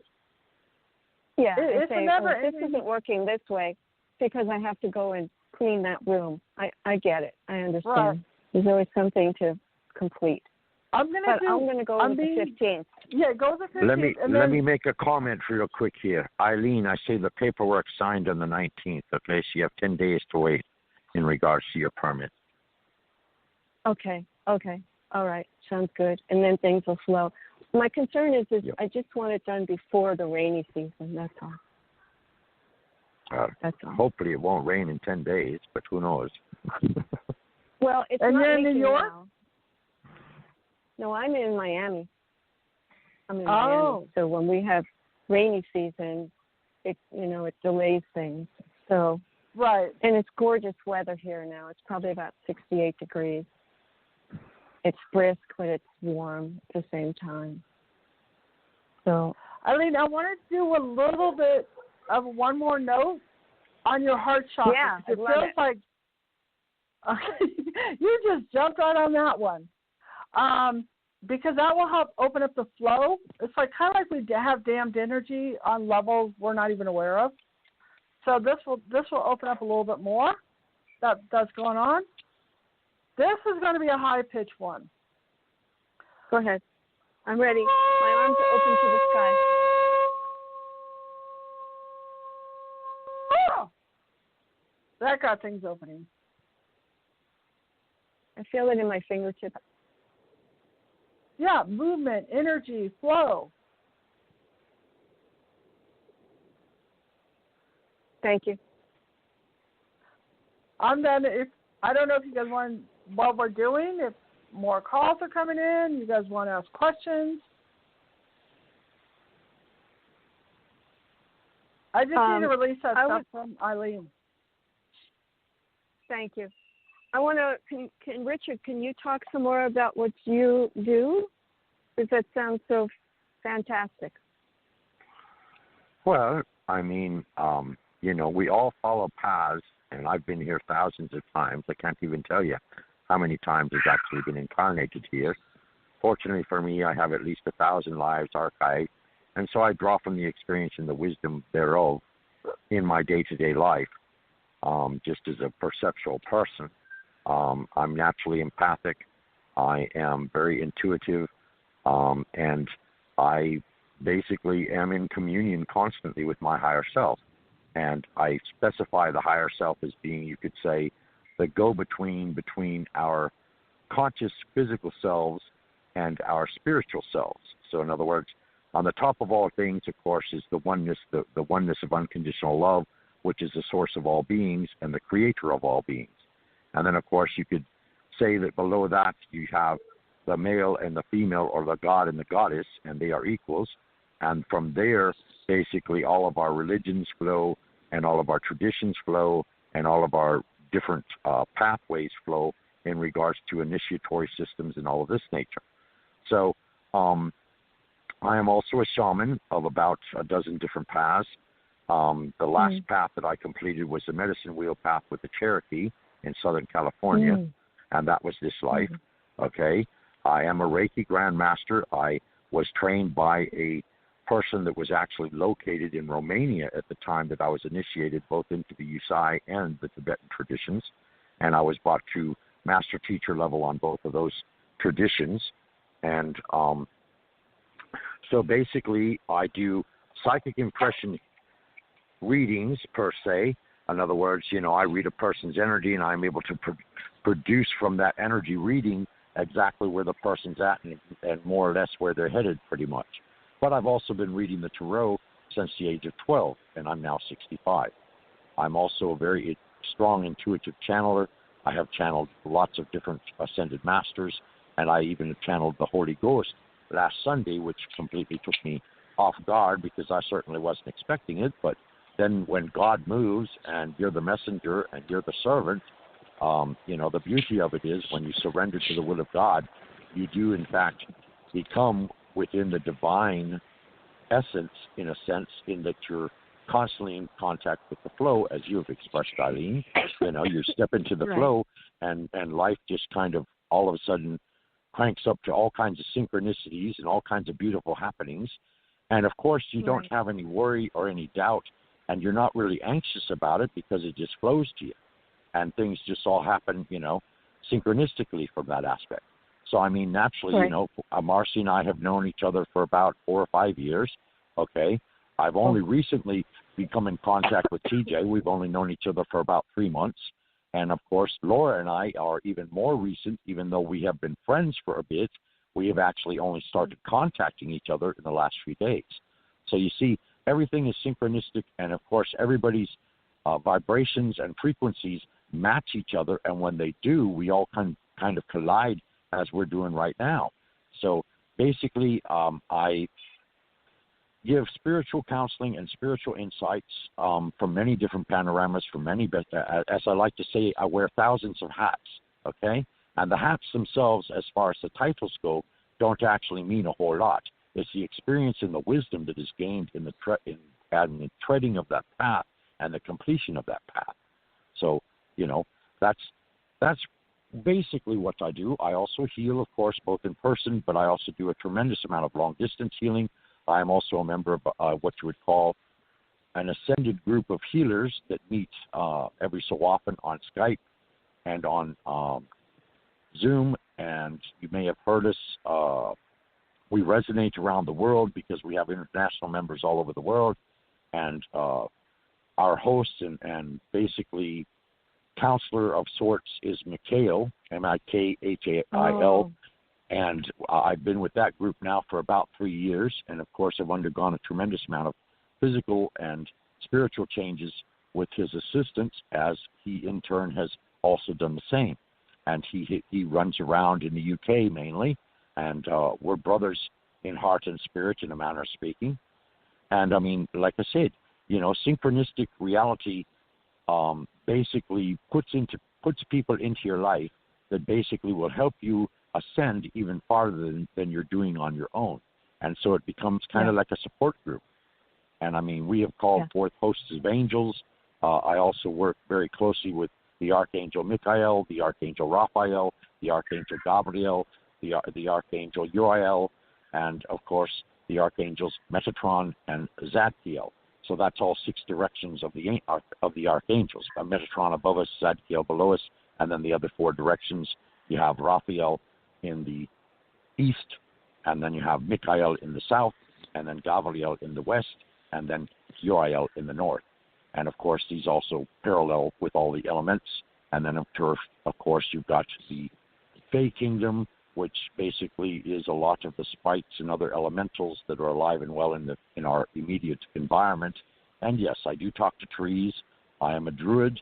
Yeah, I say, this isn't working this way because I have to go and clean that room. I get it. I understand. Right. There's always something to complete. I'm going to go with the 15th. Yeah, go with the 15th. Let me make a comment real quick here. Aileen, I see the paperwork signed on the 19th. Okay, so you have 10 days to wait in regards to your permit. Okay. All right. Sounds good. And then things will flow. My concern is I just want it done before the rainy season. That's all. That's all. Hopefully it won't rain in 10 days, but who knows? Well, it's and not you're in New York? Now. No, I'm in Miami. I'm in Miami. So when we have rainy season, it delays things. So right. And it's gorgeous weather here now. It's probably about 68 degrees. It's brisk, but it's warm at the same time. So, Aileen, I want to do a little bit of one more note on your heart chakra. Yeah, it feels like you just jumped right on that one. Because that will help open up the flow. It's kind of like we have damned energy on levels we're not even aware of. So this will open up a little bit more. That's going on. This is going to be a high-pitched one. Go ahead. I'm ready. My arms are open to the sky. Oh! That got things opening. I feel it in my fingertips. Yeah, movement, energy, flow. Thank you. I'm done. I don't know if you guys want what we're doing, if more calls are coming in, you guys want to ask questions. I just need to release that stuff from Aileen. Thank you. I want to, Richard, can you talk some more about what you do? Because that sounds so fantastic. Well, I mean, we all follow paths, and I've been here thousands of times. I can't even tell you how many times I've actually been incarnated here. Fortunately for me, I have at least 1,000 lives archived, and so I draw from the experience and the wisdom thereof in my day-to-day life, just as a perceptual person. I'm naturally empathic. I am very intuitive, and I basically am in communion constantly with my higher self. And I specify the higher self as being, you could say, the go-between between our conscious physical selves and our spiritual selves. So in other words, on the top of all things, of course, is the oneness, the oneness of unconditional love, which is the source of all beings and the creator of all beings. And then, of course, you could say that below that you have the male and the female, or the god and the goddess, and they are equals. And from there, basically, all of our religions flow, and all of our traditions flow, and all of our different pathways flow in regards to initiatory systems and all of this nature. So I am also a shaman of about a dozen different paths. The last path that I completed was the medicine wheel path with the Cherokee in Southern California, and that was this life. Okay, I am a Reiki Grandmaster. I was trained by a person that was actually located in Romania at the time that I was initiated both into the Usai and the Tibetan traditions, and I was brought to master teacher level on both of those traditions. And so basically I do psychic impression readings per se. In other words, I read a person's energy and I'm able to produce from that energy reading exactly where the person's at and more or less where they're headed pretty much. But I've also been reading the tarot since the age of 12, and I'm now 65. I'm also a very strong intuitive channeler. I have channeled lots of different ascended masters, and I even channeled the Holy Ghost last Sunday, which completely took me off guard because I certainly wasn't expecting it. But then when God moves and you're the messenger and you're the servant, the beauty of it is when you surrender to the will of God, you do in fact become within the divine essence, in a sense, in that you're constantly in contact with the flow, as you have expressed, Aileen. You step into the flow, and life just kind of all of a sudden cranks up to all kinds of synchronicities and all kinds of beautiful happenings. And of course, you don't have any worry or any doubt, and you're not really anxious about it because it just flows to you. And things just all happen, synchronistically from that aspect. So, I mean, naturally, Marci and I have known each other for about 4 or 5 years, okay? I've only recently become in contact with TJ. We've only known each other for about 3 months. And, of course, Laura and I are even more recent, even though we have been friends for a bit. We have actually only started contacting each other in the last few days. So, you see, everything is synchronistic, and, of course, everybody's vibrations and frequencies match each other, and when they do, we all kind of collide as we're doing right now. So basically, I give spiritual counseling and spiritual insights from many different panoramas, from many, as I like to say, I wear thousands of hats, okay? And the hats themselves, as far as the titles go, don't actually mean a whole lot. It's the experience and the wisdom that is gained in the treading of that path and the completion of that path. So, that's basically what I do. I also heal, of course, both in person, but I also do a tremendous amount of long-distance healing. I am also a member of what you would call an ascended group of healers that meet every so often on Skype and on Zoom, and you may have heard us. We resonate around the world because we have international members all over the world, and our host and basically counselor of sorts is Mikhail, Mikhail, and I've been with that group now for about 3 years, and of course I've undergone a tremendous amount of physical and spiritual changes with his assistance, as he in turn has also done the same. And he runs around in the UK mainly, and we're brothers in heart and spirit, in a manner of speaking. And I mean, like I said, synchronistic reality basically puts people into your life that basically will help you ascend even farther than you're doing on your own. And so it becomes kind of like a support group. And I mean, we have called forth hosts of angels. I also work very closely with the Archangel Michael, the Archangel Raphael, the Archangel Gabriel, the Archangel Uriel, and of course the Archangels Metatron and Zadkiel. So that's all 6 directions of the archangels. Metatron above us, Zadkiel below us, and then the other 4 directions. You have Raphael in the east, and then you have Michael in the south, and then Gabriel in the west, and then Uriel in the north. And of course, these also parallel with all the elements. And then of course, you've got the Fey Kingdom, which basically is a lot of the sprites and other elementals that are alive and well in our immediate environment. And yes, I do talk to trees. I am a druid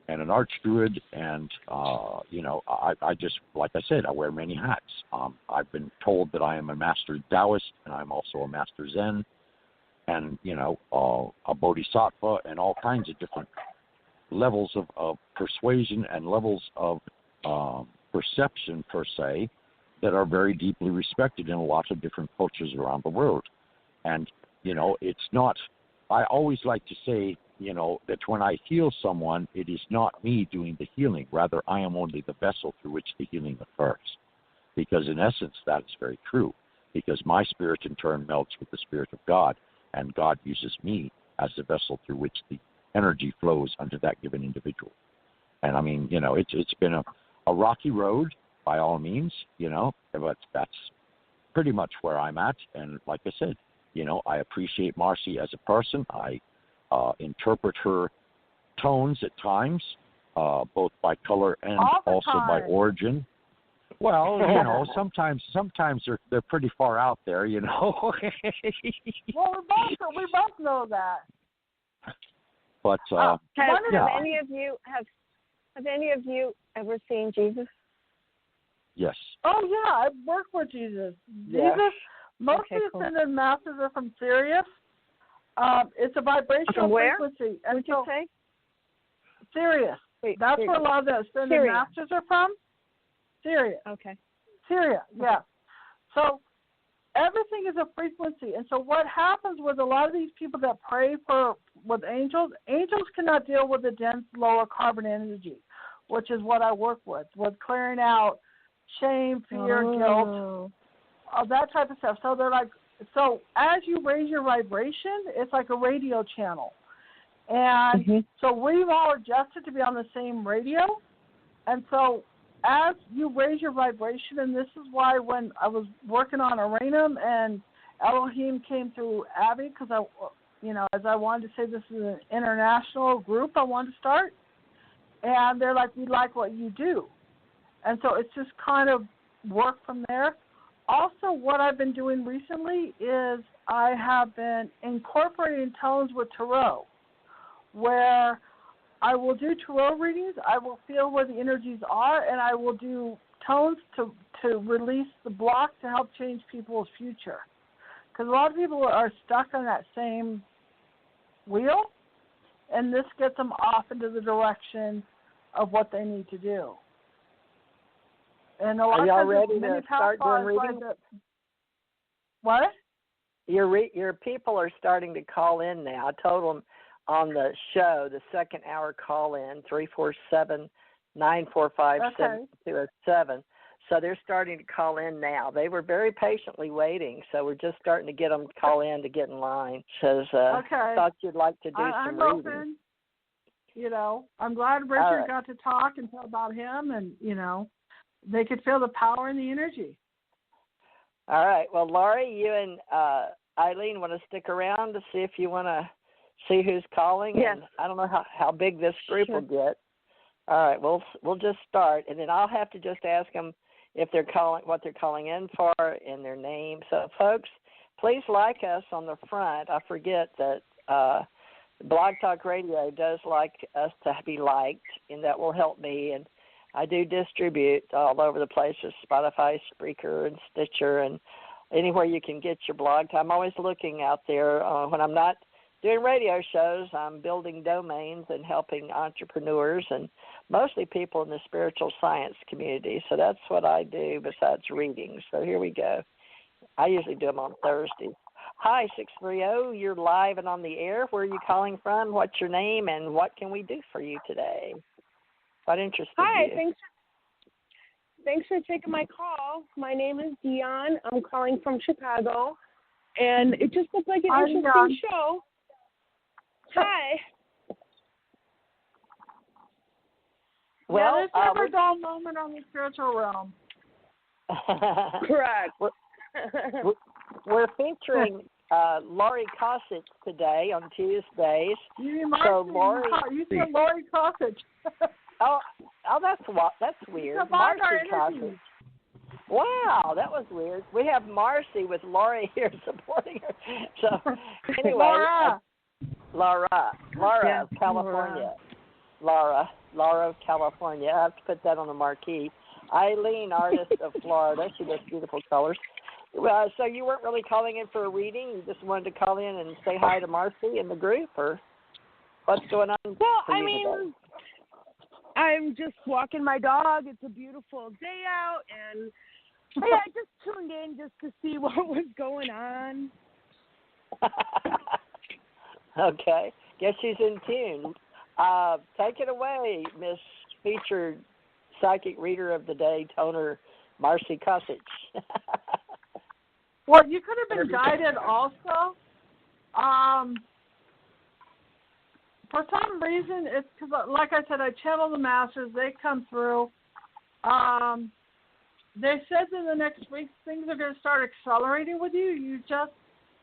and an archdruid, and I just, like I said, I wear many hats. I've been told that I am a master Taoist, and I'm also a master Zen, and a bodhisattva, and all kinds of different levels of persuasion and levels of perception per se that are very deeply respected in a lot of different cultures around the world. And it's not, I always like to say that when I heal someone, it is not me doing the healing. Rather, I am only the vessel through which the healing occurs. because in essence that is very true, because my spirit in turn melts with the Spirit of God, and God uses me as the vessel through which the energy flows unto that given individual. And I mean, it's been a rocky road by all means, but that's pretty much where I'm at. And like I said, I appreciate Marci as a person. I interpret her tones at times, both by color and also by origin. Well, sometimes they're pretty far out there, Well, we both know that. But have any of you ever seen Jesus? Yes. Oh yeah, I've worked with Jesus. Yeah. Jesus, mostly ascended masters are from Sirius. It's a vibrational frequency. And would you say? Sirius. That's where a lot of the ascended masters are from. Syria. Okay. Syria, yeah. So everything is a frequency. And so what happens with a lot of these people that pray with angels cannot deal with the dense, lower carbon energy, which is what I work with clearing out shame, fear, guilt, all that type of stuff. So they're like, so as you raise your vibration, it's like a radio channel. And so we've all adjusted to be on the same radio. And so as you raise your vibration, and this is why when I was working on Reno and Elohim came through Abby, because as I wanted to say this is an international group I wanted to start, and they're like, we like what you do. And so it's just kind of work from there. Also, what I've been doing recently is I have been incorporating tones with tarot, where I will do tarot readings, I will feel where the energies are, and I will do tones to release the block to help change people's future. Because a lot of people are stuck on that same wheel, and this gets them off into the direction of what they need to do. And a lot are y'all of ready to start doing readings? What? Your people are starting to call in now. I told them on the show, the second hour call in, 347-945-7207. So they're starting to call in now. They were very patiently waiting, so we're just starting to get them to call in to get in line. Says, thought you'd like to do some reading. Open. I'm glad Richard got to talk and tell about him, and, they could feel the power and the energy. All right. Well, Laurie, you and Aileen want to stick around to see if you want to see who's calling? Yes. And I don't know how big this group will get. All right, we'll just start, and then I'll have to just ask them if they're calling, what they're calling in for, and their name. So, folks, please like us on the front. I forget that Blog Talk Radio does like us to be liked, and that will help me. And I do distribute all over the place with Spotify, Spreaker, and Stitcher, and anywhere you can get your blog. I'm always looking out there. When I'm not doing radio shows, I'm building domains and helping entrepreneurs and mostly people in the spiritual science community. So that's what I do besides readings. So here we go. I usually do them on Thursdays. Hi, 630. You're live and on the air. Where are you calling from? What's your name? And what can we do for you today? What interested you? Hi, thanks for taking my call. My name is Dion. I'm calling from Chicago. And it just looked like an interesting show. Hi. Well, there's never a dull moment on the spiritual realm. Correct. We're featuring Marci Kosich today on Tuesdays. You said Marci Kosich. oh, that's weird. Marci Kosich. Wow, that was weird. We have Marci with Laurie here supporting her. So anyway. Laura of California. Laura of California. I have to put that on the marquee. Aileen, artist of Florida. She does beautiful colors. So you weren't really calling in for a reading? You just wanted to call in and say hi to Marci in the group, or what's going on? Well, I mean, I'm just walking my dog. It's a beautiful day out, and I just tuned in just to see what was going on. Okay. Guess she's in tune. Take it away, Miss Featured Psychic Reader of the Day, Toner Marci Kosich. Well, you could have been guided also. For some reason, it's because, like I said, I channel the masters. They come through. They said in the next week things are going to start accelerating with you.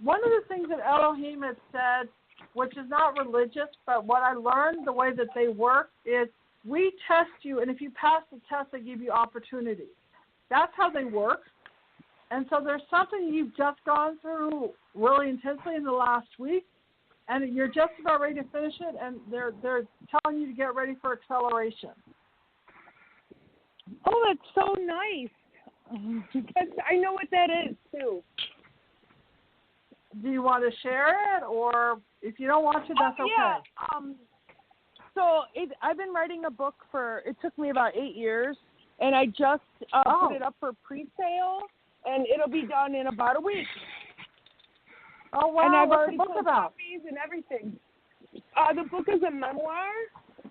One of the things that Elohim has said, which is not religious, but what I learned, the way that they work, is we test you, and if you pass the test, they give you opportunity. That's how they work. And so there's something you've just gone through really intensely in the last week, and you're just about ready to finish it, and they're telling you to get ready for acceleration. Oh, that's so nice. I know what that is, too. Do you want to share it, or if you don't want to, that's okay. I've been writing a book it took me about 8 years, and I just put it up for pre-sale, and it'll be done in about a week. Oh, wow. And I've What's already the book sold about? copies and everything. The book is a memoir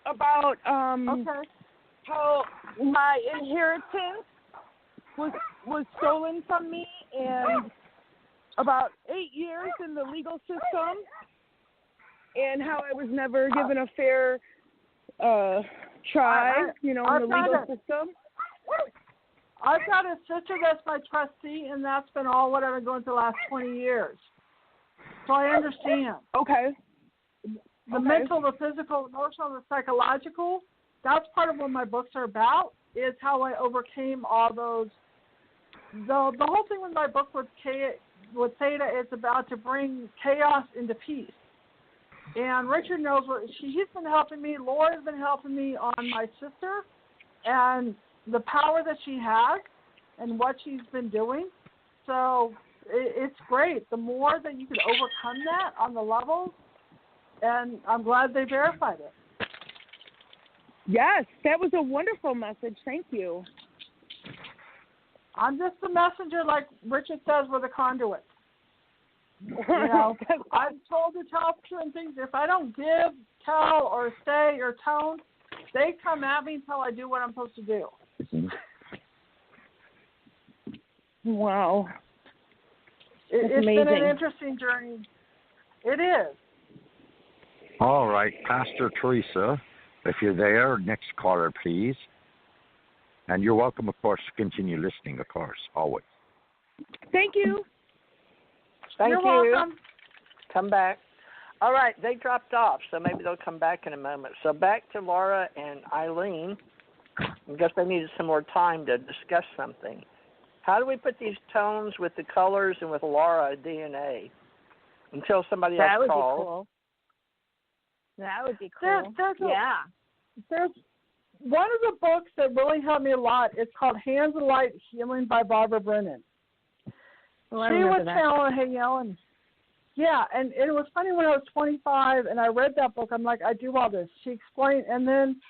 about how my inheritance was stolen from me, and about 8 years in the legal system, and how I was never given a fair try, in the legal system. I've got a sister that's my trustee, and that's been all what I've been going through the last 20 years. So I understand. Okay. The mental, the physical, emotional, the psychological, that's part of what my books are about, is how I overcame all those. The whole thing with my book with Theta is about to bring chaos into peace. And Richard knows he's been helping me. Laura's been helping me on my sister and the power that she has and what she's been doing. So it's great. The more that you can overcome that on the levels, and I'm glad they verified it. Yes, that was a wonderful message. Thank you. I'm just the messenger, like Richard says, with a conduit. I'm told to tell certain things. If I don't give, tell, or say, or tone, they come at me until I do what I'm supposed to do. Wow. It's been an interesting journey. It is. All right, Pastor Theresa, if you're there, next caller, please. And you're welcome, of course, to continue listening, of course, always. Thank you. You're welcome. Come back. All right, they dropped off, so maybe they'll come back in a moment. So back to Laura and Aileen. I guess they needed some more time to discuss something. How do we put these tones with the colors and with Laura DNA until somebody else calls? That would be cool. There's one of the books that really helped me a lot. It's called Hands of Light Healing by Barbara Brennan. She was channeling Hey Ellen. Yeah, and it was funny when I was 25 and I read that book. I'm like, I do all this. She explained, and then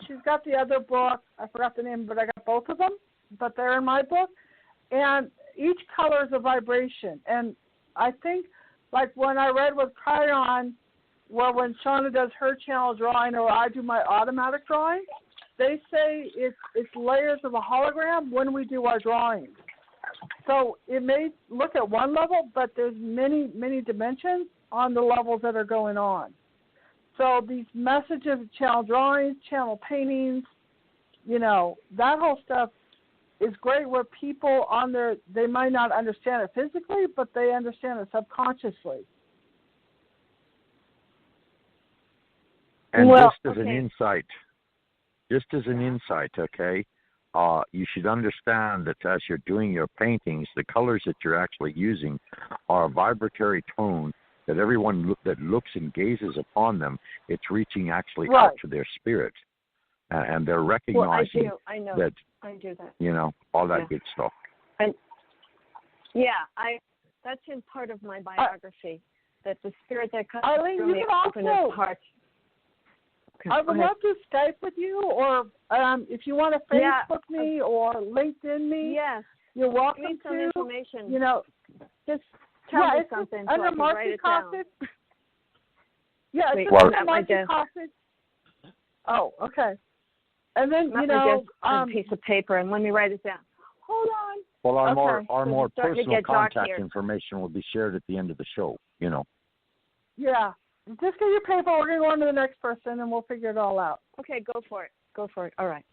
she's got the other book. I forgot the name, but I got both of them. But they're in my book. And each color is a vibration. And I think, like when I read with Chiron, well, when Shauna does her channel drawing or I do my automatic drawing, they say it's layers of a hologram when we do our drawings. So it may look at one level, but there's many, many dimensions on the levels that are going on. So these messages, channel drawings, channel paintings, that whole stuff is great where people they might not understand it physically, but they understand it subconsciously. And just as an insight, okay, you should understand that as you're doing your paintings, the colors that you're actually using are a vibratory tone that everyone that looks and gazes upon them, it's reaching actually out to their spirit. And they're recognizing that, I do that. All that good stuff. That's in part of my biography, that the spirit that comes Aileen, through me open its heart. I would love to Skype with you, or if you want to Facebook me or LinkedIn me. Yes, you're welcome to. Some information. Just tell me something so I can write it down. Yeah, it's under Marci Kosich. Oh, okay. And then, a piece of paper, and let me write it down. Hold on. Well, our more personal contact information will be shared at the end of the show, Yeah. Just get your paper. We're going to go on to the next person, and we'll figure it all out. Okay, go for it. Go for it. All right.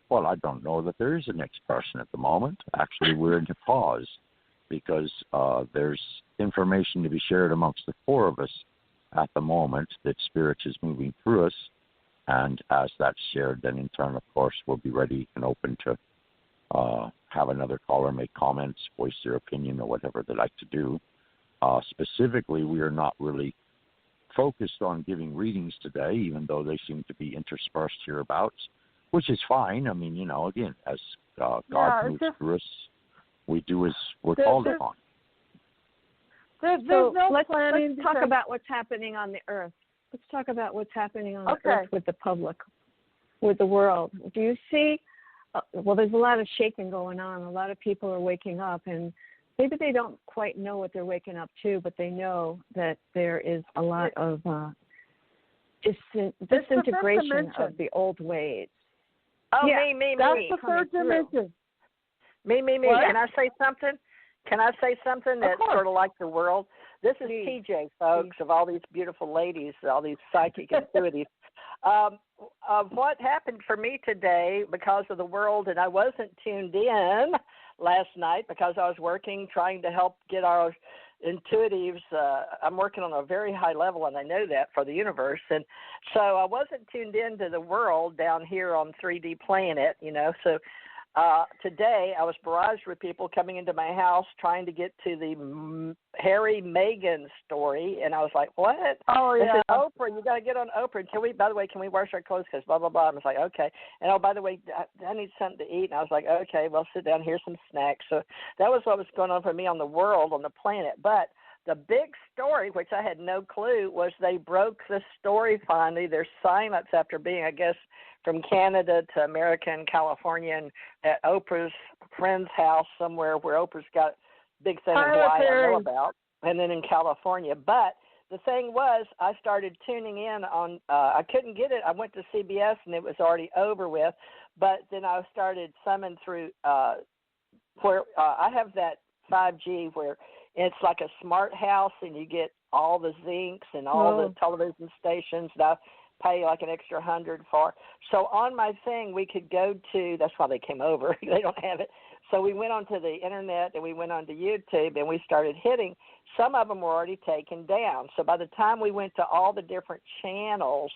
Well, I don't know that there is a next person at the moment. Actually, we're in a pause because there's information to be shared amongst the four of us at the moment that Spirit is moving through us. And as that's shared, then in turn, of course, we'll be ready and open to have another caller make comments, voice their opinion, or whatever they like to do. Specifically, we are not really focused on giving readings today, even though they seem to be interspersed hereabouts, which is fine. I mean, again, as God moves through us, we do as we're called upon. Let's talk about what's happening on the earth. Let's talk about what's happening on the earth with the public, with the world. Do you see? Well, there's a lot of shaking going on. A lot of people are waking up, and maybe they don't quite know what they're waking up to, but they know that there is a lot of disintegration of the old ways. Oh, yeah, me. That's the third dimension. Me. What? Can I say something? That's sort of like the world? This is TJ, folks, of all these beautiful ladies, all these psychic intuitives. What happened for me today because of the world, and I wasn't tuned in last night because I was working, trying to help get our intuitives. I'm working on a very high level, and I know that for the universe. And so I wasn't tuned into the world down here on 3D Planet, So today I was barraged with people coming into my house trying to get to the Harry Meghan story, and I was like, what? Oh, yeah. They said, Oprah, you got to get on Oprah. Can we wash our clothes? Because blah, blah, blah. I was like, okay. And, oh, by the way, I need something to eat. And I was like, okay, well, sit down. Here's some snacks. So that was what was going on for me on the world, on the planet. But the big story, which I had no clue, was they broke the story finally. There's silence after being, I guess, from Canada to America and California and at Oprah's friend's house somewhere where Oprah's got big thing in Hawaii I know about, and then in California. But the thing was, I started tuning in on, I couldn't get it. I went to CBS and it was already over with. But then I started summoning through where I have that 5G where it's like a smart house and you get all the zincs and all the television stations that I pay like an extra $100 for. So on my thing, we could go to, that's why they came over. They don't have it. So we went onto the internet and we went onto YouTube and we started hitting. Some of them were already taken down. So by the time we went to all the different channels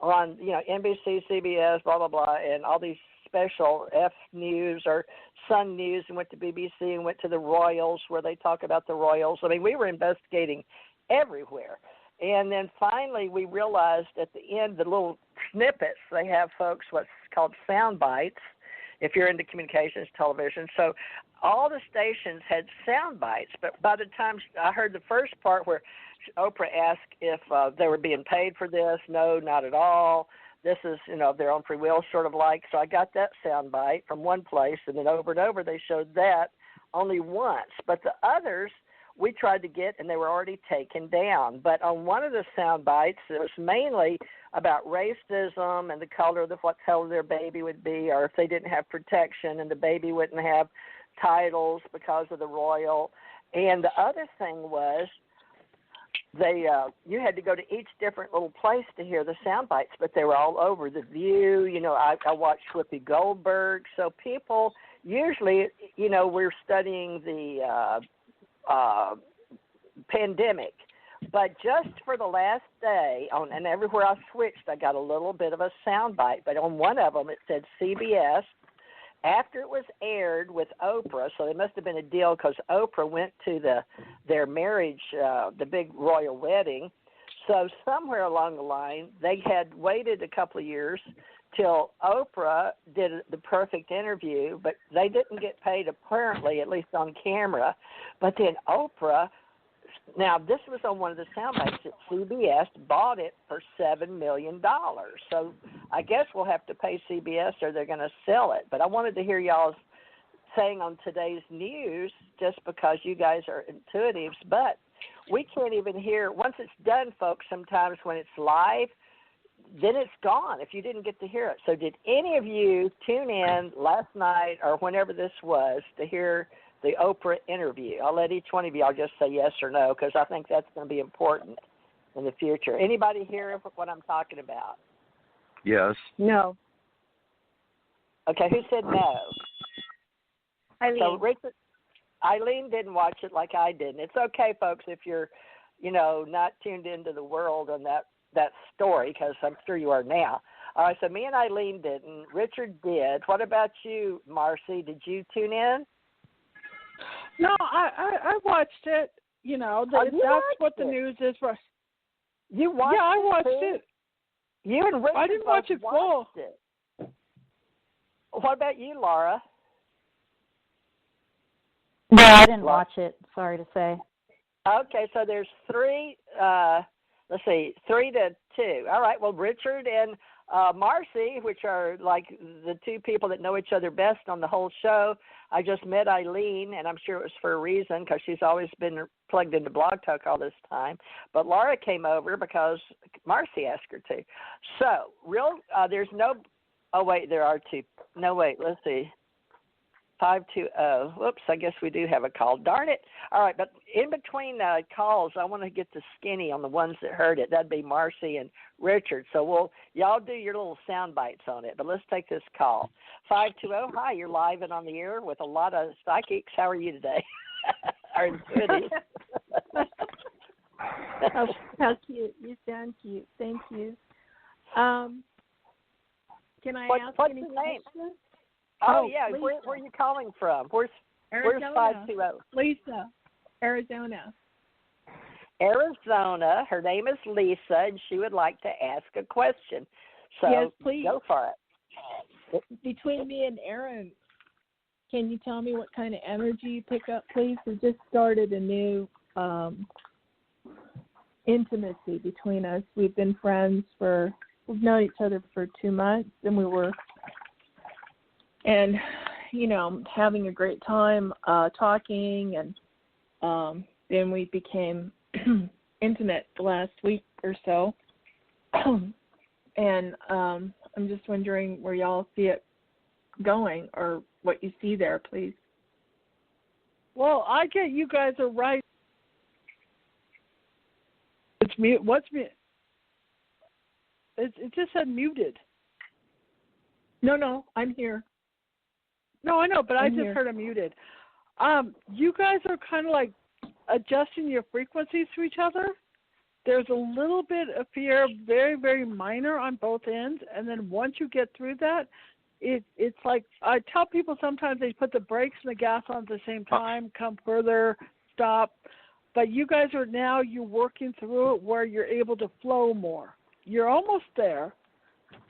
on, NBC, CBS, blah, blah, blah, and all these special F News or Sun News, and went to BBC and went to the Royals where they talk about the Royals. I mean, we were investigating everywhere. And then finally we realized at the end, the little snippets, they have, folks, what's called sound bites, if you're into communications television. So all the stations had sound bites. But by the time I heard the first part where Oprah asked if they were being paid for this, no, not at all. This is, their own free will, sort of like. So I got that sound bite from one place, and then over and over they showed that only once. But the others we tried to get, and they were already taken down. But on one of the sound bites, it was mainly about racism and the color of what color their baby would be, or if they didn't have protection and the baby wouldn't have titles because of the royal. And the other thing was you had to go to each different little place to hear the sound bites, but they were all over The View. I watched Whoopi Goldberg. So people usually, we're studying the pandemic, but just for the last day, and everywhere I switched, I got a little bit of a sound bite. But on one of them, it said CBS. After it was aired with Oprah, so there must have been a deal because Oprah went to their marriage, the big royal wedding. So somewhere along the line, they had waited a couple of years till Oprah did the perfect interview, but they didn't get paid apparently, at least on camera. But then Oprah, now this was on one of the soundbites that CBS bought it for $7 million. So I guess we'll have to pay CBS or they're going to sell it. But I wanted to hear y'all's saying on today's news, just because you guys are intuitives, but we can't even hear, once it's done, folks, sometimes when it's live, then it's gone if you didn't get to hear it. So did any of you tune in last night or whenever this was to hear the Oprah interview? I'll let each one of you, I'll just say yes or no, because I think that's going to be important in the future. Anybody hear what I'm talking about? Yes. No. Okay, who said no? Aileen. So Richard, Aileen didn't watch it like I did. And it's okay, folks, if you're, not tuned into the world and that story, because I'm sure you are now. All right, so me and Aileen didn't. Richard did. What about you, Marci? Did you tune in? No, I watched it. That's what the news is for. You watched it? Yeah, I watched it. You and Richard I didn't watch it full. What about you, Laura? No, I didn't watch it. Sorry to say. Okay, so there's 3 to 2. All right, well, Richard and Marci, which are like the 2 people that know each other best on the whole show. I just met Aileen, and I'm sure it was for a reason because she's always been plugged into Blog Talk all this time. But Laura came over because Marci asked her to. So, there's no – oh, wait, there are 2. No, wait, let's see. 520. Whoops, I guess we do have a call. Darn it. All right, but in between calls, I want to get the skinny on the ones that heard it. That'd be Marci and Richard. So y'all do your little sound bites on it. But let's take this call. 520. Hi, you're live and on the air with a lot of psychics. How are you today? Our intuitives. How cute. You sound cute. Thank you. Can I ask what's any your name? questions? Oh, yeah. Where are you calling from? Where's 520? Lisa, Arizona. Arizona. Her name is Lisa, and she would like to ask a question. So yes, please. Go for it. Between me and Aaron, can you tell me what kind of energy you pick up, please? We just started a new intimacy between us. We've been friends we've known each other for 2 months, and having a great time talking, and then we became intimate the last week or so. And I'm just wondering where y'all see it going or what you see there, please. Well, I get you guys are right. It's mute. What's mute? It just said muted. No, I'm here. No, I know, but I just here. heard it muted. You guys are kind of like adjusting your frequencies to each other. There's a little bit of fear, very, very minor on both ends, and then once you get through that, it's like I tell people sometimes they put the brakes and the gas on at the same time, come further, stop. But you guys you're working through it where you're able to flow more. You're almost there.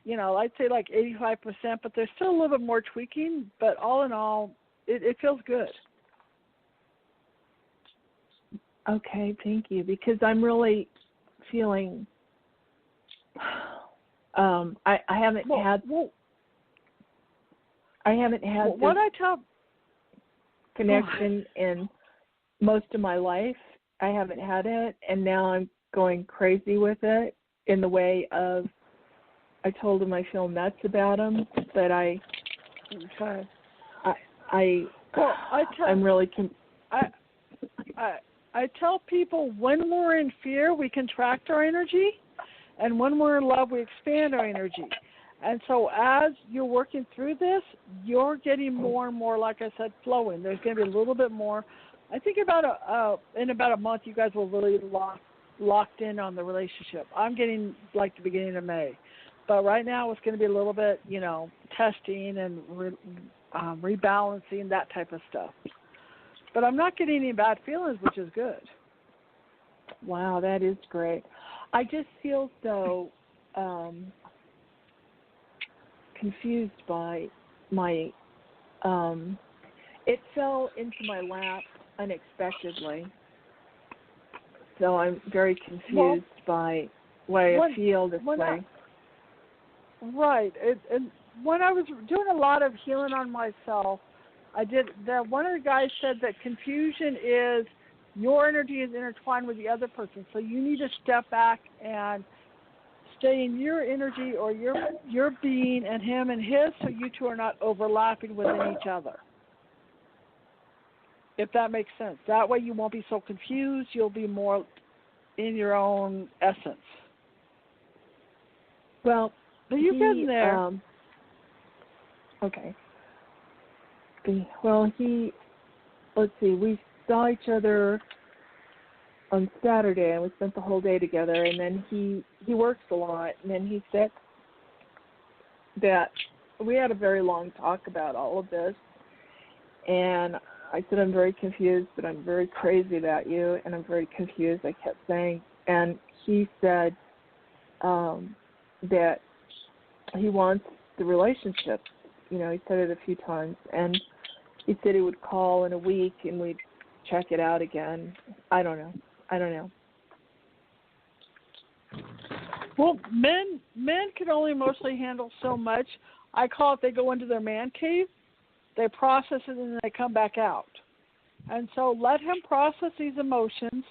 I'd say like 85%, but there's still a little bit more tweaking. But all in all, it feels good. Okay, thank you. Because I'm really feeling. I haven't had what I tell connection in most of my life. I haven't had it, and now I'm going crazy with it in the way of. I told him I feel nuts about him, but I'm really. I tell people when we're in fear, we contract our energy, and when we're in love, we expand our energy. And so as you're working through this, you're getting more and more, like I said, flowing. There's going to be a little bit more. I think in about a month, you guys will really locked in on the relationship. I'm getting like the beginning of May. But right now it's going to be a little bit, testing and rebalancing, that type of stuff. But I'm not getting any bad feelings, which is good. Wow, that is great. I just feel so confused by my it fell into my lap unexpectedly. So I'm very confused by why I feel this way. Right. And when I was doing a lot of healing on myself, one of the guys said that confusion is your energy is intertwined with the other person. So you need to step back and stay in your energy or your being and him and his, so you two are not overlapping within each other. If that makes sense. That way you won't be so confused. You'll be more in your own essence. Well, but you've been there. Okay. Well, let's see, we saw each other on Saturday, and we spent the whole day together, and then he works a lot, and then he said that we had a very long talk about all of this, and I said, I'm very confused, but I'm very crazy about you, and I'm very confused, I kept saying. And he said that he wants the relationship. You know, he said it a few times. And he said he would call in a week, and we'd check it out again. I don't know. Well, men can only mostly handle so much. I call it they go into their man cave. They process it, and then they come back out. And so let him process these emotions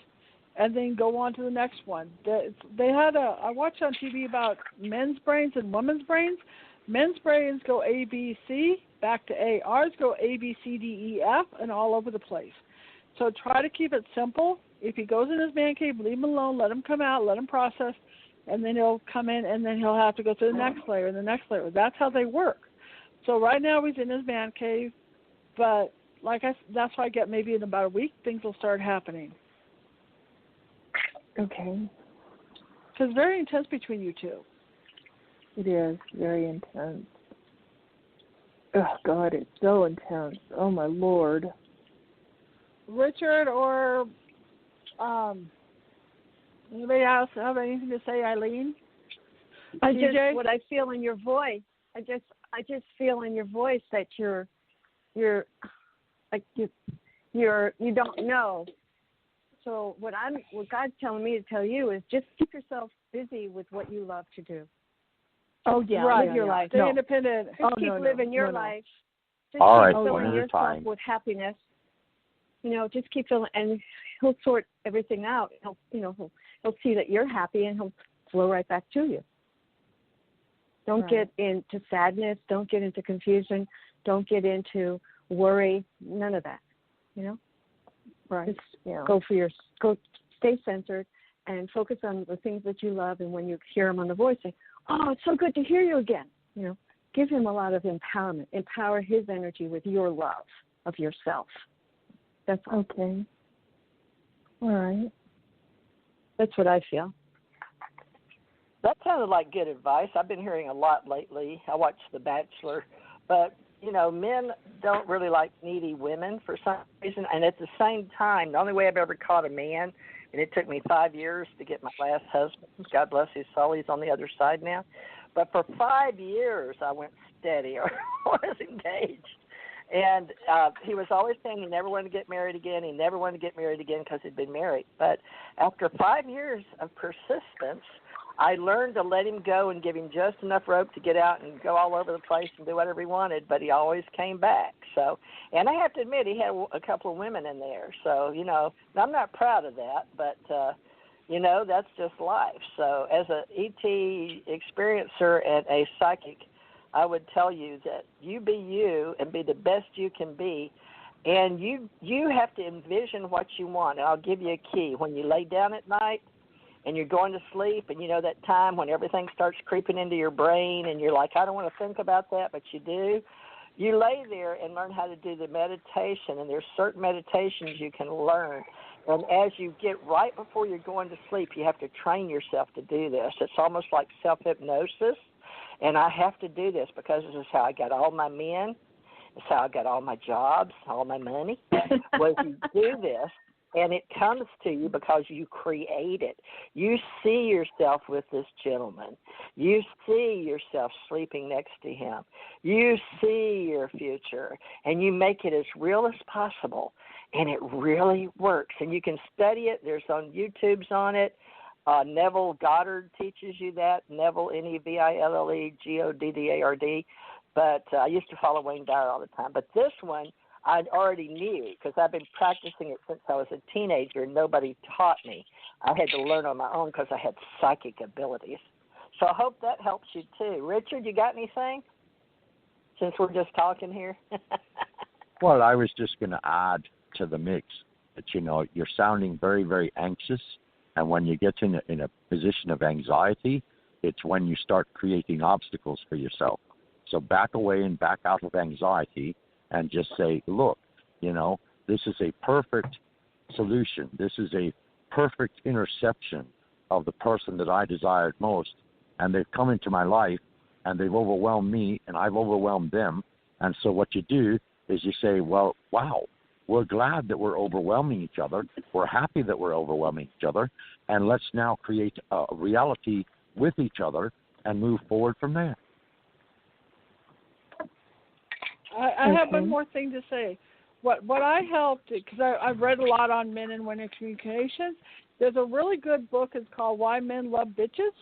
and then go on to the next one. I watched on TV about men's brains and women's brains. Men's brains go A, B, C, back to A. Ours go A, B, C, D, E, F, and all over the place. So try to keep it simple. If he goes in his man cave, leave him alone, let him come out, let him process, and then he'll come in, and then he'll have to go to the next layer and the next layer. That's how they work. So right now he's in his man cave, but that's why I get maybe in about a week things will start happening. Okay. Because it's very intense between you two. It is very intense. Oh, God, it's so intense. Oh, my Lord. Richard or anybody else have anything to say, Aileen? What I feel in your voice. I just feel in your voice that you don't know. So what God's telling me to tell you is just keep yourself busy with what you love to do. Oh yeah, right. Live your life. Stay independent. Just keep living your life. Just all keep right, filling yourself with happiness. You know, just keep filling, and he'll sort everything out. He'll see that you're happy, and he'll flow right back to you. Don't get into sadness. Don't get into confusion. Don't get into worry. None of that. You know. Right. Just go stay centered and focus on the things that you love. And when you hear him on the voice, say, "Oh, it's so good to hear you again." You know, give him a lot of empowerment. Empower his energy with your love of yourself. That's all. Okay. All right. That's what I feel. That sounded like good advice. I've been hearing a lot lately. I watched The Bachelor, but men don't really like needy women for some reason. And at the same time, the only way I've ever caught a man, and it took me 5 years to get my last husband. God bless his soul. He's on the other side now. But for 5 years, I went steady or was engaged. And he was always saying he never wanted to get married again. He never wanted to get married again because he'd been married. But after 5 years of persistence, I learned to let him go and give him just enough rope to get out and go all over the place and do whatever he wanted, but he always came back. So, and I have to admit, he had a couple of women in there. So, I'm not proud of that, but, that's just life. So as an ET experiencer and a psychic, I would tell you that you be you and be the best you can be. And you have to envision what you want. And I'll give you a key. When you lay down at night, and you're going to sleep, and that time when everything starts creeping into your brain, and you're like, I don't want to think about that, but you do. You lay there and learn how to do the meditation, and there's certain meditations you can learn. And as you get right before you're going to sleep, you have to train yourself to do this. It's almost like self-hypnosis, and I have to do this because this is how I got all my men. It's how I got all my jobs, all my money. Was you do this, and it comes to you because you create it. You see yourself with this gentleman. You see yourself sleeping next to him. You see your future, and you make it as real as possible, and it really works. And you can study it. There's on YouTube's on it. Neville Goddard teaches you that. Neville, Neville Goddard. But I used to follow Wayne Dyer all the time. But this one, I already knew because I've been practicing it since I was a teenager and nobody taught me. I had to learn on my own because I had psychic abilities. So I hope that helps you too. Richard, you got anything? Since we're just talking here. Well, I was just going to add to the mix that, you're sounding very, very anxious. And when you get in a position of anxiety, it's when you start creating obstacles for yourself. So back away and back out of anxiety and just say, look, this is a perfect solution. This is a perfect interception of the person that I desired most. And they've come into my life and they've overwhelmed me and I've overwhelmed them. And so what you do is you say, well, wow, we're glad that we're overwhelming each other. We're happy that we're overwhelming each other. And let's now create a reality with each other and move forward from there. I have one more thing to say. What I helped, because I've read a lot on men and women communications, there's a really good book. It's called Why Men Love Bitches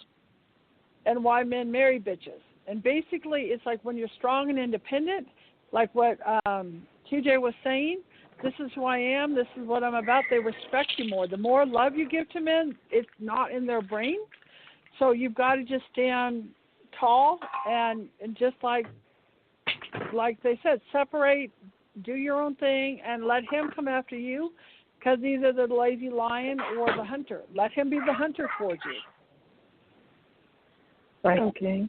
and Why Men Marry Bitches. And basically, it's like when you're strong and independent, like what TJ was saying, this is who I am, this is what I'm about, they respect you more. The more love you give to men, it's not in their brain. So you've got to just stand tall and just like they said, separate, do your own thing, and let him come after you, because either the lazy lion or the hunter. Let him be the hunter towards you. Right. Okay.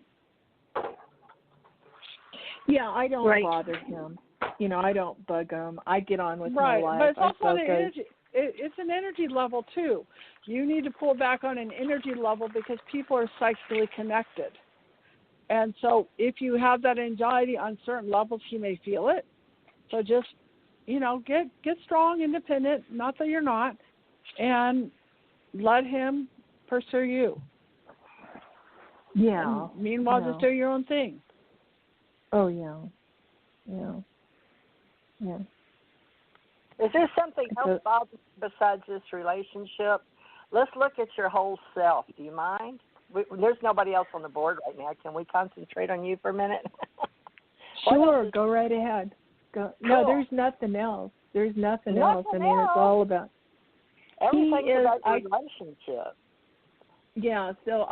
Yeah, I don't bother him. I don't bug him. I get on with my life. But it's also an energy. It's an energy level too. You need to pull back on an energy level because people are psychically connected. And so if you have that anxiety on certain levels, he may feel it. So just, get strong, independent, not that you're not, and let him pursue you. Yeah. And meanwhile, just do your own thing. Oh, yeah. Yeah. Yeah. Is there something else, Bob, besides this relationship? Let's look at your whole self. Do you mind? There's nobody else on the board right now. Can we concentrate on you for a minute? Sure, go right ahead. Go. Cool. No, there's nothing else. There's nothing else. I mean, it's all about everything about your relationship. Yeah. So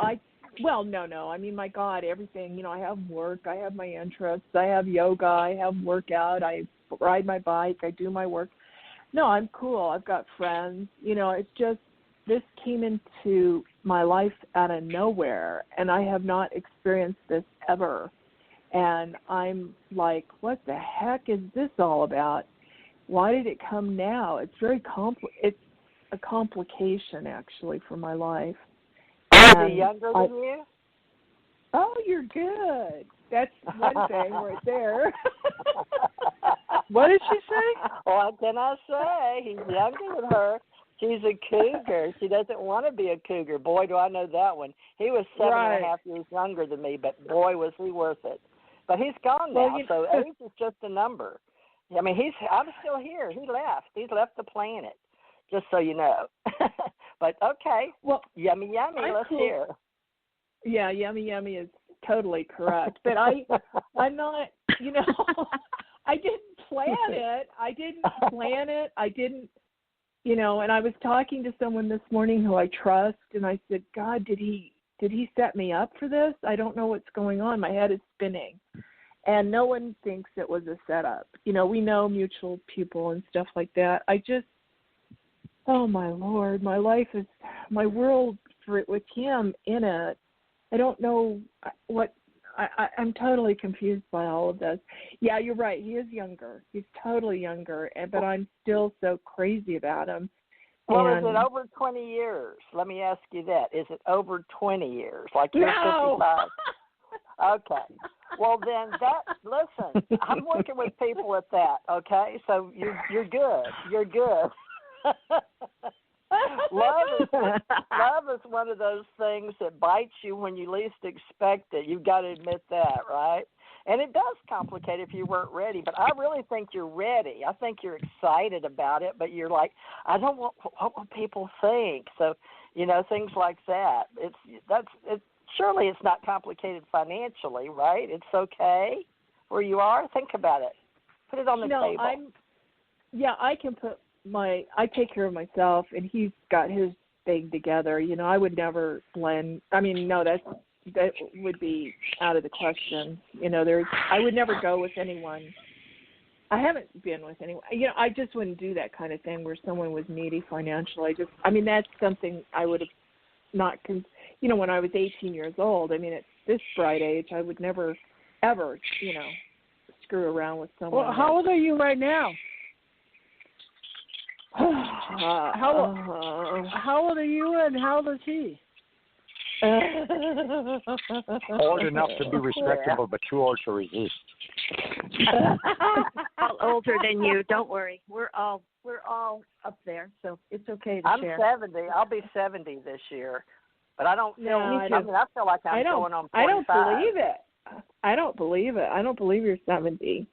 no. I mean, my God, everything. I have work. I have my interests. I have yoga. I have workout. I ride my bike. I do my work. No, I'm cool. I've got friends. It's just this came into my life out of nowhere, and I have not experienced this ever. And I'm like, what the heck is this all about? Why did it come now? It's very it's a complication, actually, for my life. Is he younger than you? Oh, you're good. That's one thing right there. What did she say? What can I say? He's younger than her. She's a cougar. She doesn't want to be a cougar. Boy, do I know that one. He was 7.5 years younger than me, but boy, was he worth it. But he's gone now, so age is just a number. I mean, I'm still here. He left. He's left the planet, just so you know. But, okay. Well, yummy, let's hear. Yeah, yummy is totally correct. But I'm not, I didn't plan it. I didn't, and I was talking to someone this morning who I trust, and I said, God, did he set me up for this? I don't know what's going on. My head is spinning. And no one thinks it was a setup. We know mutual people and stuff like that. Oh, my Lord, my life is, my world with him in it, I don't know what, I'm totally confused by all of this. Yeah, you're right. He is younger. He's totally younger, but I'm still so crazy about him. Well, is it over 20 years? Let me ask you that. Is it over 20 years? Like you're 55? Okay. Well, then listen, I'm working with people at that, okay? So you're good. You're good. Love is one of those things that bites you when you least expect it. You've got to admit that, right? And it does complicate if you weren't ready, but I really think you're ready. I think you're excited about it, but you're like, I don't want what will people think. So, things like that. Surely it's not complicated financially, right? It's okay where you are. Think about it. Put it on the table. I can I take care of myself, and he's got his thing together. I would never blend. I mean, no, that would be out of the question. You know, I would never go with anyone. I haven't been with anyone. You know, I just wouldn't do that kind of thing where someone was needy financially. That's something I would have not, you know, when I was 18 years old. I mean, at this bright age, I would never, ever, you know, screw around with someone. Well, how old are you right now? How old are you and how old is he? Old enough to be respectable, but too old to resist. All older than you. Don't worry. We're all up there, so it's okay to share. I'm 70. I'll be 70 this year, but I don't feel. I feel like I'm going on 45. I don't believe it. I don't believe it. I don't believe you're 70.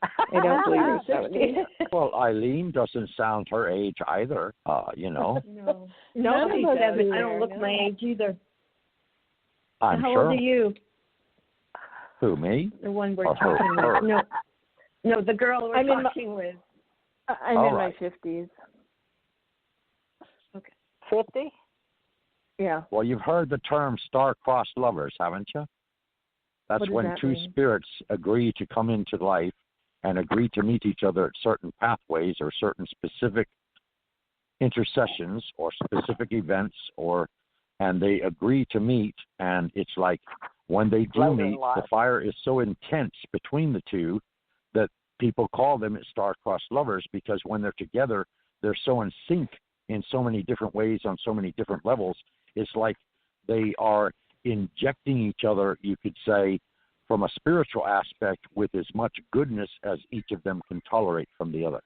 I don't believe you're 70. Well, Aileen doesn't sound her age either. You know. No, I don't look my age either. I'm How sure. old are you? Who, me? The one we're talking with. No, the girl we're talking with. I'm in my 50s. Okay. 50? Yeah. Well, you've heard the term star-crossed lovers, haven't you? That's when two spirits agree to come into life and agree to meet each other at certain pathways or certain specific intercessions or specific events, and they agree to meet, and it's like when they do meet, the fire is so intense between the two that people call them star-crossed lovers, because when they're together, they're so in sync in so many different ways on so many different levels. It's like they are injecting each other, you could say, from a spiritual aspect with as much goodness as each of them can tolerate from the other.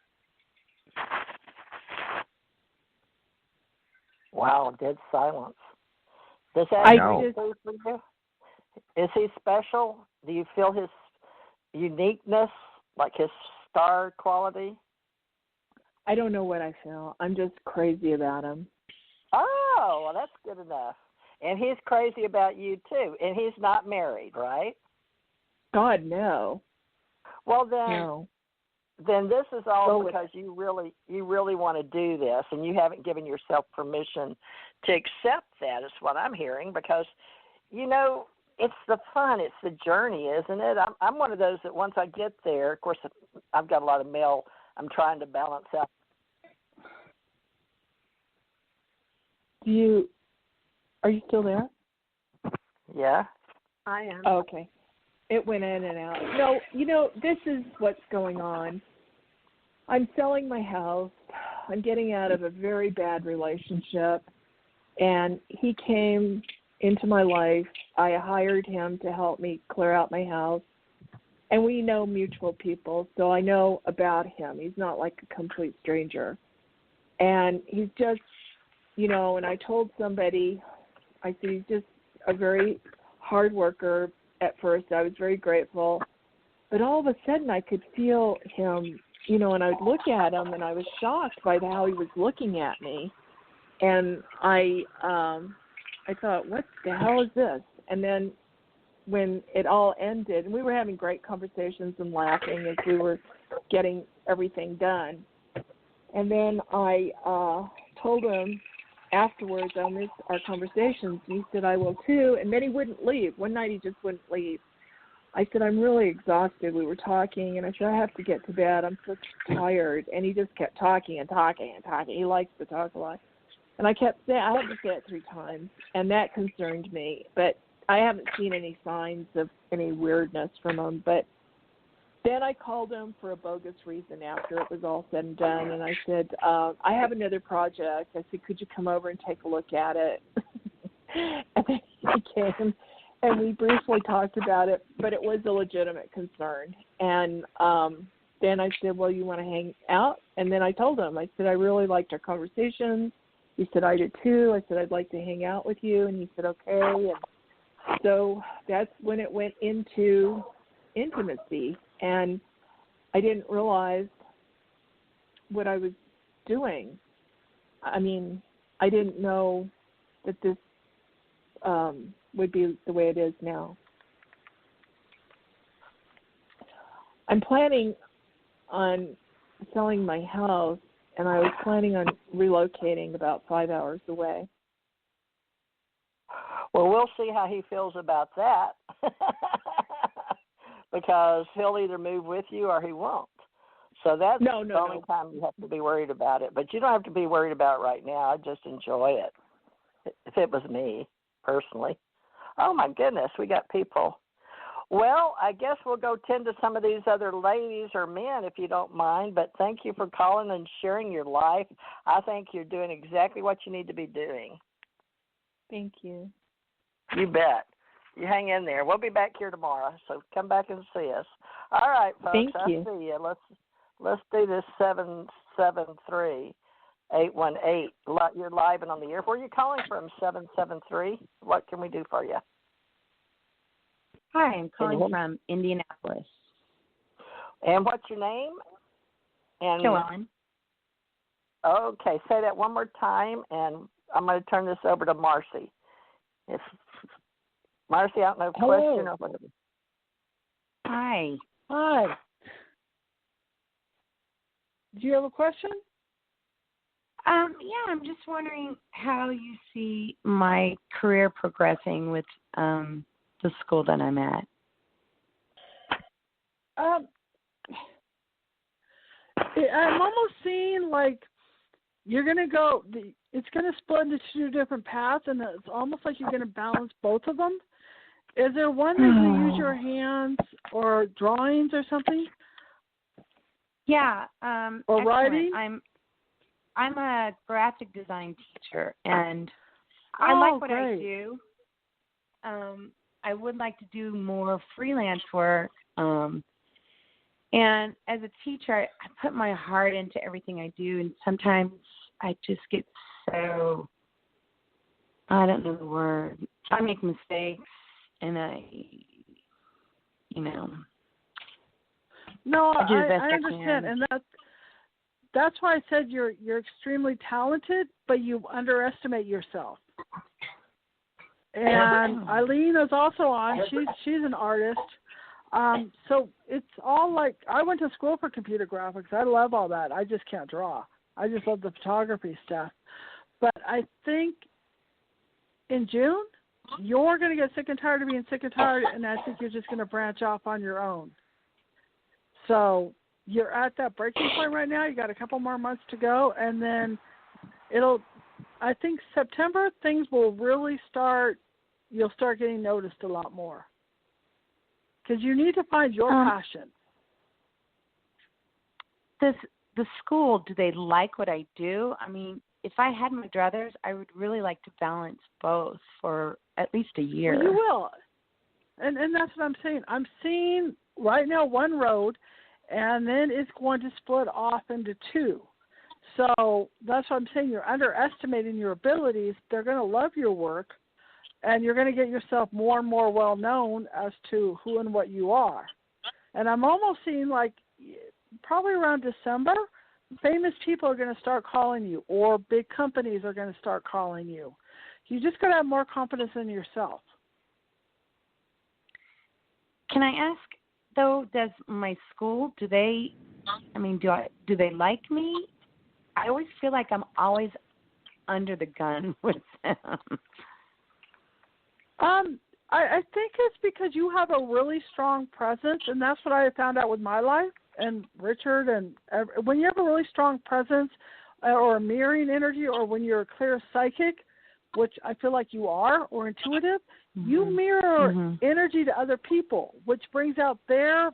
Wow, dead silence. Does that for you? Is he special? Do you feel his uniqueness, like his star quality? I don't know what I feel. I'm just crazy about him. Oh, well, that's good enough. And he's crazy about you, too. And he's not married, right? God, no. Well, then this is all So because you really want to do this, and you haven't given yourself permission to accept that, is what I'm hearing, because, you know, it's the fun, it's the journey, isn't it? I'm one of those that once I get there, of course, I've got a lot of mail I'm trying to balance out. Are you still there? Yeah. I am. Oh, okay. It went in and out. No, you know, this is what's going on. I'm selling my house. I'm getting out of a very bad relationship. And he came into my life. I hired him to help me clear out my house. And we know mutual people, so I know about him. He's not like a complete stranger. And he's just, you know, and I told somebody, I said, he's just a very hard worker. At first, I was very grateful. But all of a sudden, I could feel him, you know, and I would look at him, and I was shocked by how he was looking at me. And I thought, what the hell is this? And then when it all ended, and we were having great conversations and laughing as we were getting everything done. And then I told him afterwards, I missed our conversations. And he said, I will too. And then he wouldn't leave. One night he just wouldn't leave. I said, I'm really exhausted. We were talking, and I said, I have to get to bed. I'm so tired. And he just kept talking and talking and talking. He likes to talk a lot. And I kept saying, I had to say it 3 times, and that concerned me. But I haven't seen any signs of any weirdness from him. But then I called him for a bogus reason after it was all said and done, and I said, I have another project. I said, could you come over and take a look at it? And then he came, and we briefly talked about it, but it was a legitimate concern. And then I said, well, you want to hang out? And then I told him, I said, I really liked our conversations. He said, I did too. I said, I'd like to hang out with you. And he said, okay. And so that's when it went into intimacy. And I didn't realize what I was doing. I mean, I didn't know that this would be the way it is now. I'm planning on selling my house, and I was planning on relocating about 5 hours away. Well, we'll see how he feels about that because he'll either move with you or he won't. So that's the only time you have to be worried about it. But you don't have to be worried about it right now. I just enjoy it, if it was me, personally. Oh, my goodness, we got people. Well, I guess we'll go tend to some of these other ladies or men, if you don't mind. But thank you for calling and sharing your life. I think you're doing exactly what you need to be doing. Thank you. You bet. You hang in there. We'll be back here tomorrow, so come back and see us. All right, folks. Thank you. I see you. Let's do this 773-818. You're live and on the air. Where are you calling from, 773? What can we do for you? Hi, I'm calling from Indianapolis. And what's your name? Joellen. Okay, say that one more time, and I'm going to turn this over to Marci. If Marci, I don't know if question or whatever. Hi. Hi. Do you have a question? Yeah, I'm just wondering how you see my career progressing with the school that I'm at. I'm almost seeing like you're going to go, it's going to split into two different paths, and it's almost like you're going to balance both of them. Is there one that you use your hands or drawings or something? Yeah. Or writing? I'm a graphic design teacher, and I like what I do. I would like to do more freelance work. And as a teacher, I put my heart into everything I do, and sometimes I just get so, I don't know the word, I make mistakes, and No, I do the best I understand, and that's why I said you're extremely talented, but you underestimate yourself. And Aileen is also on. She's an artist. So it's all like, I went to school for computer graphics. I love all that. I just can't draw. I just love the photography stuff. But I think in June, you're going to get sick and tired of being sick and tired, and I think you're just going to branch off on your own. So you're at that breaking point right now. You got a couple more months to go, and then I think September, things will really start, you'll start getting noticed a lot more. Because you need to find your passion. The school, do they like what I do? I mean, if I had my druthers, I would really like to balance both for at least a year. Well, you will. And that's what I'm saying. I'm seeing right now one road, and then it's going to split off into two. So that's what I'm saying. You're underestimating your abilities. They're going to love your work, and you're going to get yourself more and more well known as to who and what you are. And I'm almost seeing like probably around December, famous people are going to start calling you, or big companies are going to start calling you. You just got to have more confidence in yourself. Can I ask, though, does my school, do they like me? I always feel like I'm always under the gun with them. I think it's because you have a really strong presence, and that's what I found out with my life and Richard. And when you have a really strong presence or a mirroring energy, or when you're a clear psychic, which I feel like you are, or intuitive, you mirror energy to other people, which brings out their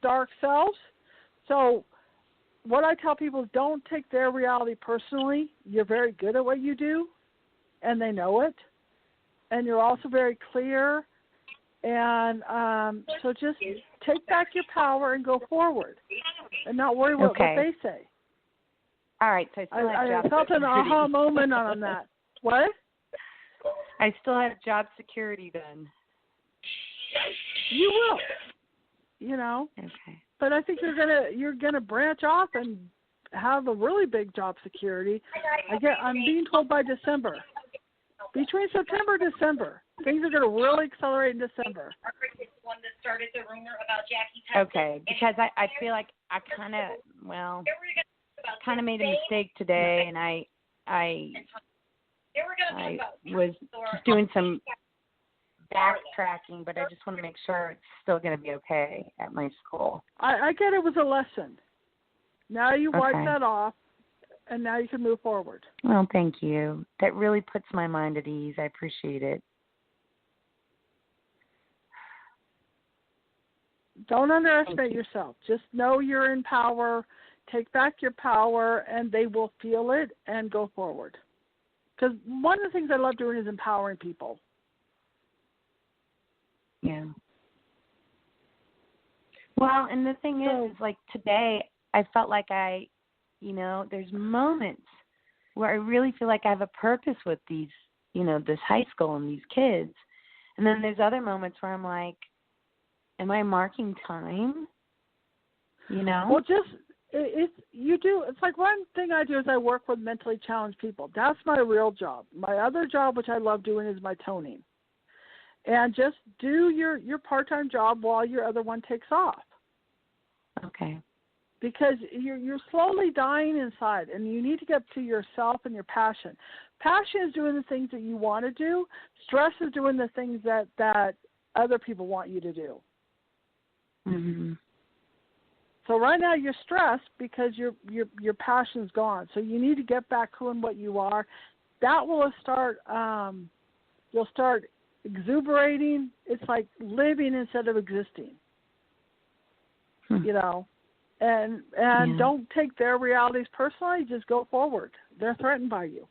dark selves. So what I tell people is don't take their reality personally. You're very good at what you do, and they know it. And you're also very clear. And so just take back your power and go forward and not worry what they say. All right. So I felt an aha moment on that. What? I still have job security then. You will. You know. Okay. But I think you're gonna branch off and have a really big job security. I'm being told by December. Between September and December, things are going to really accelerate in December. Okay, because I feel like I kind of made a mistake today, and I I was just doing some backtracking, but I just want to make sure it's still going to be okay at my school. I get it was a lesson. Now you wipe that off, and now you can move forward. Well, thank you. That really puts my mind at ease. I appreciate it. Don't underestimate yourself. Just know you're in power. Take back your power, and they will feel it and go forward. Because one of the things I love doing is empowering people. Yeah. Well, and the thing is, like today, I felt like there's moments where I really feel like I have a purpose with these, this high school and these kids. And then there's other moments where I'm like, am I marking time? Well, it's like one thing I do is I work with mentally challenged people. That's my real job. My other job, which I love doing, is my toning. And just do your part-time job while your other one takes off. Okay. Because you're slowly dying inside, and you need to get to yourself and your passion. Passion is doing the things that you want to do. Stress is doing the things that other people want you to do. Mm-hmm. So right now you're stressed because your passion's gone. So you need to get back who and what you are. That will start. You'll start exuberating. It's like living instead of existing. And don't take their realities personally. Just go forward. They're threatened by you.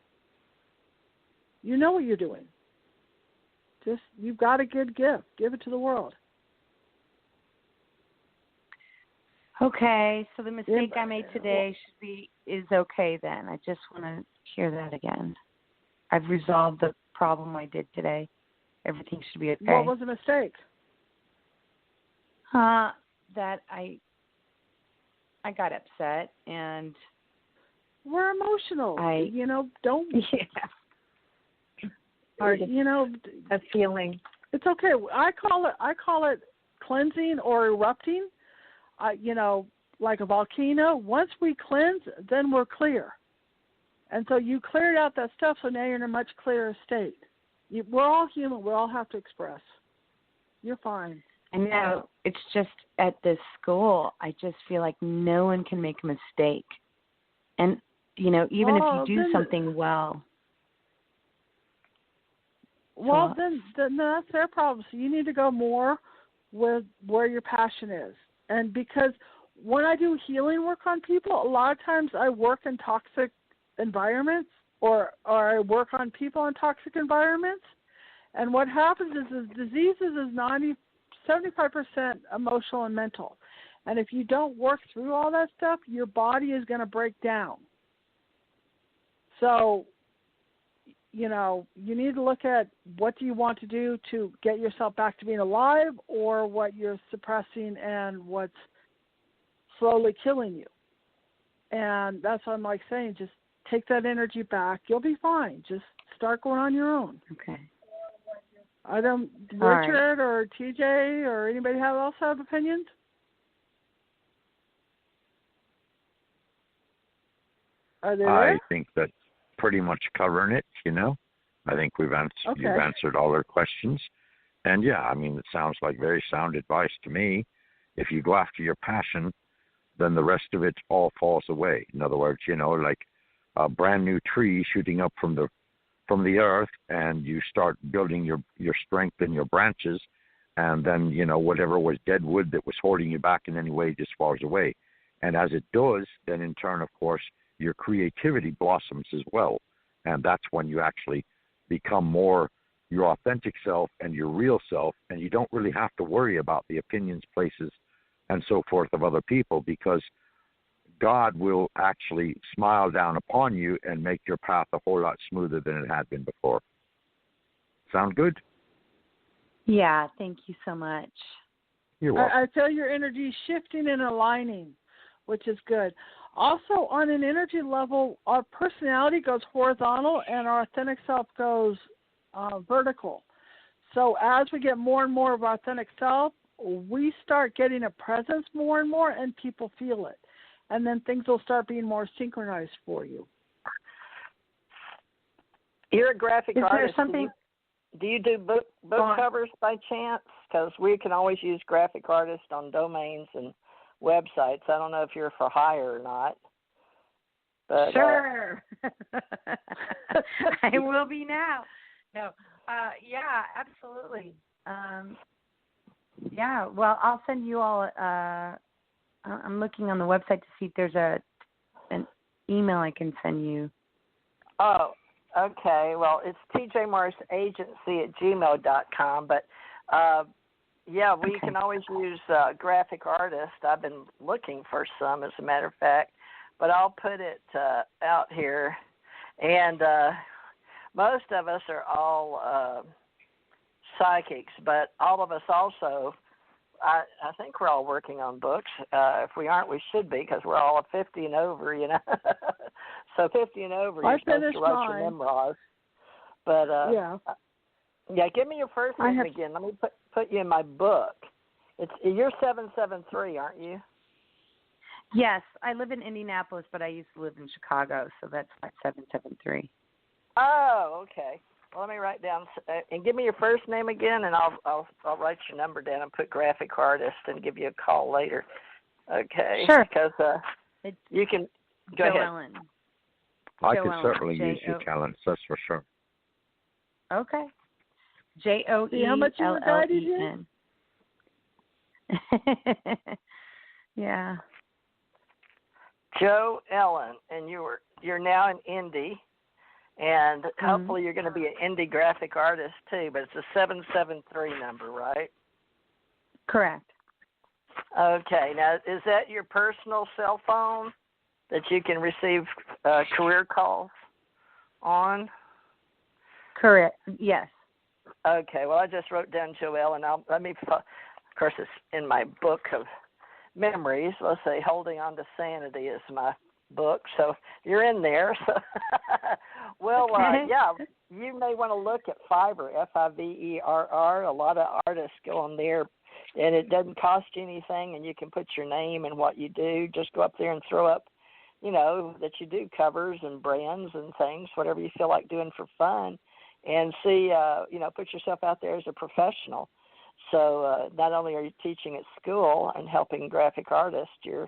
You know what you're doing. You've got a good gift. Give it to the world. Okay, so the mistake I made today is okay then. I just want to hear that again. I've resolved the problem I did today. Everything should be okay. What was the mistake? That I got upset and we're emotional. Don't. Yeah. Hard. A feeling. It's okay. I call it cleansing or erupting. Like a volcano. Once we cleanse, then we're clear. And so you cleared out that stuff, so now you're in a much clearer state. We're all human. We all have to express. You're fine. I know. It's just at this school, I just feel like no one can make a mistake. And, even if you do something well. Well, then that's their problem. So you need to go more with where your passion is. And because when I do healing work on people, a lot of times I work in toxic environments or I work on people in toxic environments. And what happens is diseases is 75% emotional and mental. And if you don't work through all that stuff, your body is going to break down. So, you need to look at what do you want to do to get yourself back to being alive or what you're suppressing and what's slowly killing you. And that's what I'm saying, just take that energy back. You'll be fine. Just start going on your own. Okay. Richard or TJ or anybody else have opinions? Are they there? I think that's pretty much covering it, I think you've answered all our questions. And it sounds like very sound advice to me. If you go after your passion, then the rest of it all falls away. In other words, like a brand new tree shooting up from the earth, and you start building your strength in your branches, and then, whatever was dead wood that was holding you back in any way just falls away. And as it does, then in turn, of course, your creativity blossoms as well. And that's when you actually become more your authentic self and your real self, and you don't really have to worry about the opinions, places, and so forth of other people, because God will actually smile down upon you and make your path a whole lot smoother than it had been before. Sound good? Yeah, thank you so much. You're welcome. I feel your energy shifting and aligning, which is good. Also, on an energy level, our personality goes horizontal and our authentic self goes vertical. So as we get more and more of our authentic self, we start getting a presence more and more, and people feel it. And then things will start being more synchronized for you. You're a graphic artist. There something? Do you do book covers by chance? Because we can always use graphic artists on domains and websites. I don't know if you're for hire or not. But, sure. I will be now. No. Yeah, absolutely. Yeah, well, I'll send you all, I'm looking on the website to see if there's an email I can send you. Oh, okay. Well, it's tjmorrisagency@gmail.com, but yeah, we can always use graphic artists. I've been looking for some, as a matter of fact, but I'll put it out here. And most of us are all psychics, but all of us also, I think we're all working on books. If we aren't, we should be, because we're all 50 and over, you know. So 50 and over, you're supposed to write your memoirs. But yeah, give me your first name again. Let me put you in my book. You're 773, aren't you? Yes, I live in Indianapolis, but I used to live in Chicago, so that's 773. Oh, okay. Well, let me write down and give me your first name again, and I'll write your number down and put graphic artist and give you a call later. Okay. Sure. Because you can go ahead. Ellen. I can certainly use your talents. That's for sure. Okay. JOELLEN. How much you guided you? Yeah. Joe Ellen, and you're now in Indy. And hopefully you're going to be an indie graphic artist too, but it's a 773 number, right? Correct. Okay. Now, is that your personal cell phone that you can receive career calls on? Correct. Yes. Okay. Well, I just wrote down Joelle, and of course, it's in my book of memories. Let's say Holding On to Sanity is my book, so you're in there. So well, yeah, you may want to look at Fiverr, Fiverr. A lot of artists go on there, and it doesn't cost you anything, and you can put your name and what you do. Just go up there and throw up, that you do covers and brands and things, whatever you feel like doing for fun, and see, put yourself out there as a professional. So not only are you teaching at school and helping graphic artists, you're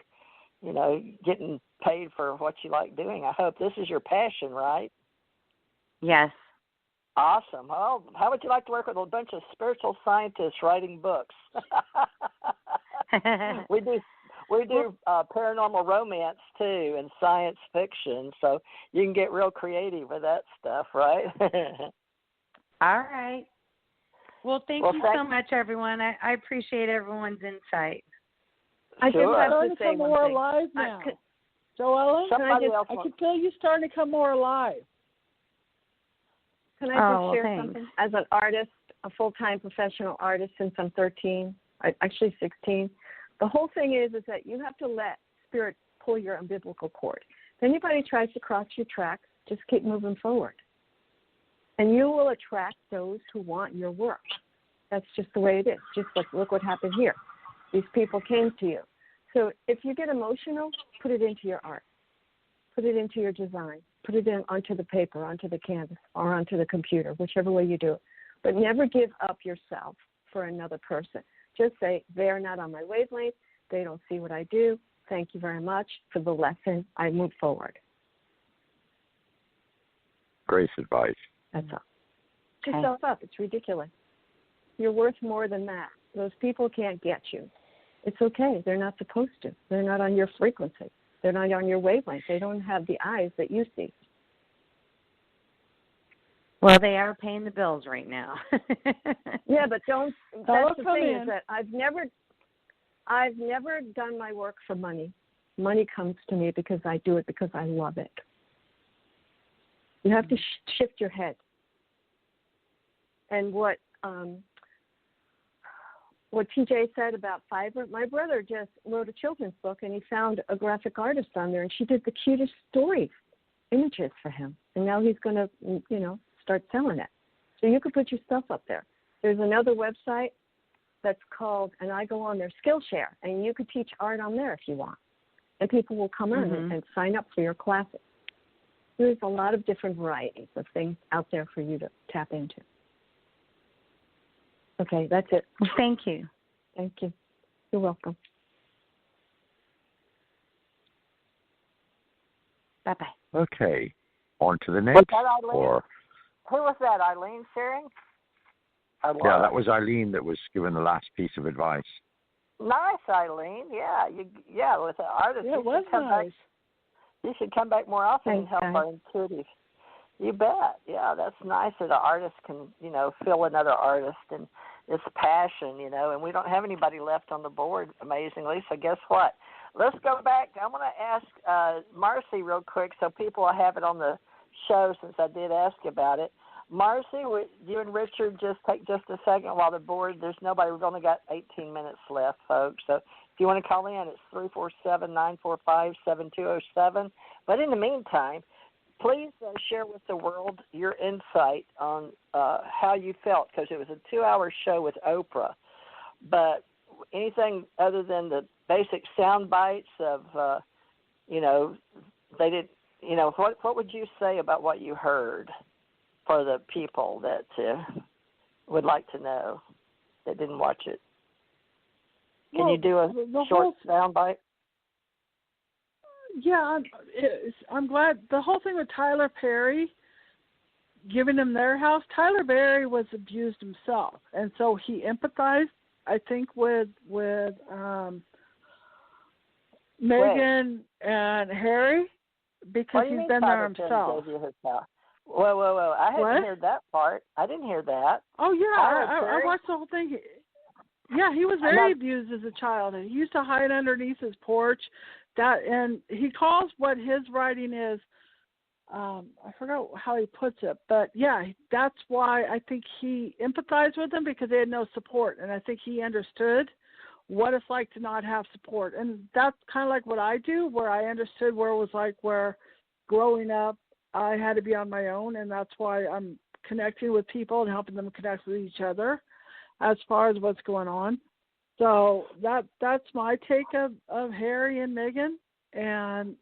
getting paid for what you like doing. I hope this is your passion, right? Yes. Awesome. Well, how would you like to work with a bunch of spiritual scientists writing books? We do paranormal romance too, and science fiction, so you can get real creative with that stuff, right? All right. Well, thank you so much, everyone. I appreciate everyone's insight. I can start to come more alive now. Joellen, I can feel you starting to come more alive. Can I just share something? As an artist, a full-time professional artist since I'm 13, actually 16, the whole thing is that you have to let spirit pull your umbilical cord. If anybody tries to cross your tracks, just keep moving forward. And you will attract those who want your work. That's just the way it is. Just look what happened here. These people came to you. So if you get emotional, put it into your art. Put it into your design. Put it onto the paper, onto the canvas, or onto the computer, whichever way you do it. But never give up yourself for another person. Just say, they're not on my wavelength. They don't see what I do. Thank you very much for the lesson. I move forward. Great advice. That's all. Pick yourself up. It's ridiculous. You're worth more than that. Those people can't get you. It's okay. They're not supposed to. They're not on your frequency. They're not on your wavelength. They don't have the eyes that you see. Well, they are paying the bills right now. Yeah, but don't. That's the thing is that I've never done my work for money. Money comes to me because I do it because I love it. You have to shift your head. And what TJ said about Fiverr, my brother just wrote a children's book, and he found a graphic artist on there, and she did the cutest story images for him. And now he's going to, start selling it. So you could put your stuff up there. There's another website that's called, and I go on there, Skillshare, and you could teach art on there if you want. And people will come in and sign up for your classes. There's a lot of different varieties of things out there for you to tap into. Okay, that's it. Well, thank you. Thank you. You're welcome. Bye-bye. Okay. On to the next. Or who was that, Aileen sharing? Yeah, that was Aileen that was given the last piece of advice. Nice, Aileen. Yeah, with the artist. Yeah, it was nice. You should come back more often and help our intuitive. You bet. Yeah, that's nice that an artist can, fill another artist and it's passion, and we don't have anybody left on the board, amazingly. So guess what? Let's go back. I want to ask Marci real quick so people will have it on the show since I did ask you about it. Marci, would you and Richard just take just a second while the board, there's nobody, we've only got 18 minutes left, folks. So if you want to call in, it's 347-945-7207. But in the meantime, please share with the world your insight on how you felt, because it was a 2-hour show with Oprah. But anything other than the basic sound bites of, they did, what would you say about what you heard for the people that would like to know that didn't watch it? Can you do a short sound bite? Yeah, I'm glad. The whole thing with Tyler Perry, giving them their house, Tyler Perry was abused himself. And so he empathized, I think, with Meghan and Harry, because he's been there himself. Whoa. I hadn't heard that part. I didn't hear that. Oh, yeah, I watched the whole thing. Yeah, he was very abused as a child. He used to hide underneath his porch. And he calls what his writing is, I forgot how he puts it, but yeah, that's why I think he empathized with them, because they had no support. And I think he understood what it's like to not have support. And that's kind of like what I do, where I understood where it was like, where growing up, I had to be on my own. And that's why I'm connecting with people and helping them connect with each other as far as what's going on. So that's my take of Harry and Meghan, and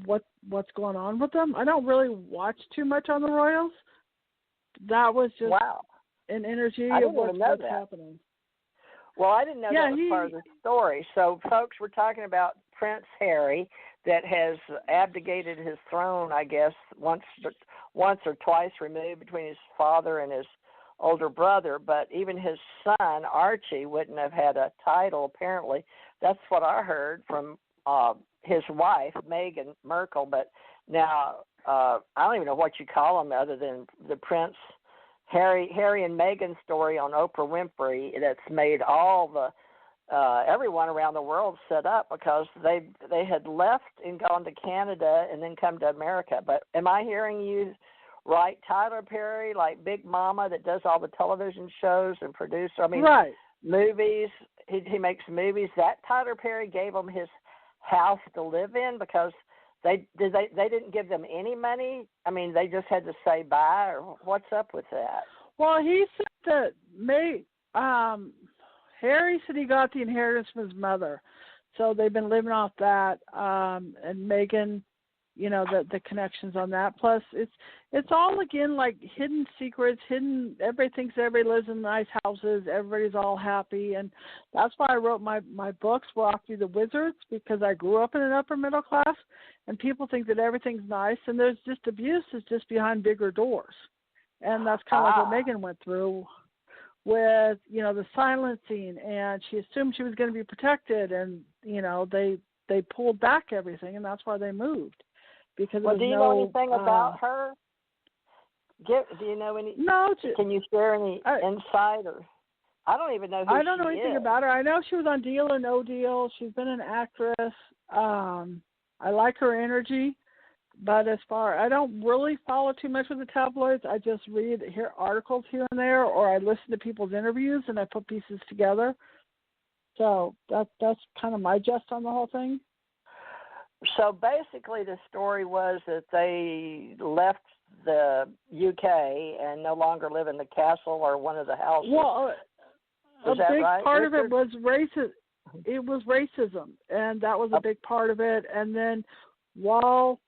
what's going on with them. I don't really watch too much on the Royals. That was just an energy of what's happening. Well, I didn't know that was part of the story. So, folks, we're talking about Prince Harry that has abdicated his throne, I guess, once or twice removed between his father and his older brother, but even his son Archie wouldn't have had a title, apparently. That's what I heard from his wife Meghan Markle. But now I don't even know what you call him other than the Prince Harry and Meghan story on Oprah Winfrey. That's made all the everyone around the world set up, because they had left and gone to Canada and then come to America. But am I hearing you right? Tyler Perry, like Big Mama, that does all the television shows and producer. I mean, movies. He makes movies. That Tyler Perry gave him his house to live in, because they didn't give them any money. I mean, they just had to say bye, or what's up with that? Well, he said that Harry said he got the inheritance from his mother, so they've been living off that. And Meghan, the connections on that. Plus, it's all, again, like hidden secrets, everybody thinks everybody lives in nice houses, everybody's all happy. And that's why I wrote my books, Walk Through the Wizards, because I grew up in an upper middle class, and people think that everything's nice, and there's just abuse is just behind bigger doors. And that's kind of like what Meghan went through with, the silencing, and she assumed she was going to be protected, and, they pulled back everything, and that's why they moved. Because do you know anything about her? Do you know any? No. Can you share any insight? Or I don't even know who she is. I don't know anything about her. I know she was on Deal or No Deal. She's been an actress. I like her energy, but I don't really follow too much with the tabloids. I just hear articles here and there, or I listen to people's interviews and I put pieces together. So that's kind of my gist on the whole thing. So basically the story was that they left the UK and no longer live in the castle or one of the houses. Well, a big part of it was racism. It was racism, and that was a big part of it. And then while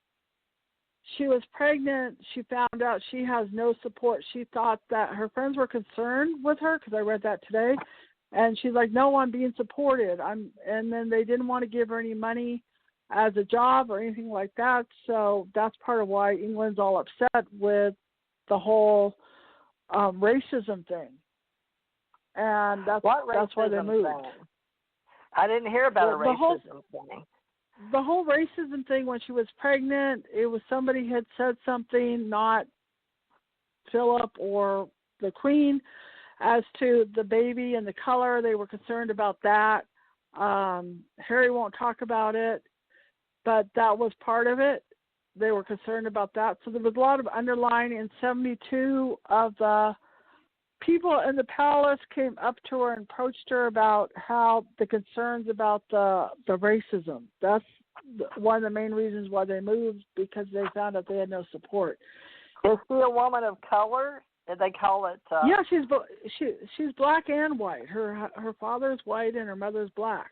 she was pregnant, she found out she has no support. She thought that her friends were concerned with her, because I read that today. And she's like, no, I'm being supported. And then they didn't want to give her any money as a job or anything like that. So that's part of why England's all upset with the whole racism thing. And that's why they moved. Thing? I didn't hear about a racism thing. The whole racism thing, when she was pregnant, it was somebody had said something, not Philip or the Queen, as to the baby and the color. They were concerned about that. Harry won't talk about it, but that was part of it. They were concerned about that. So there was a lot of underlying, and 72 of the people in the palace came up to her and approached her about how the concerns about the racism. That's one of the main reasons why they moved, because they found out they had no support. Is she a woman of color? Did they call it? Yeah, she's black and white. Her father's white and her mother's black.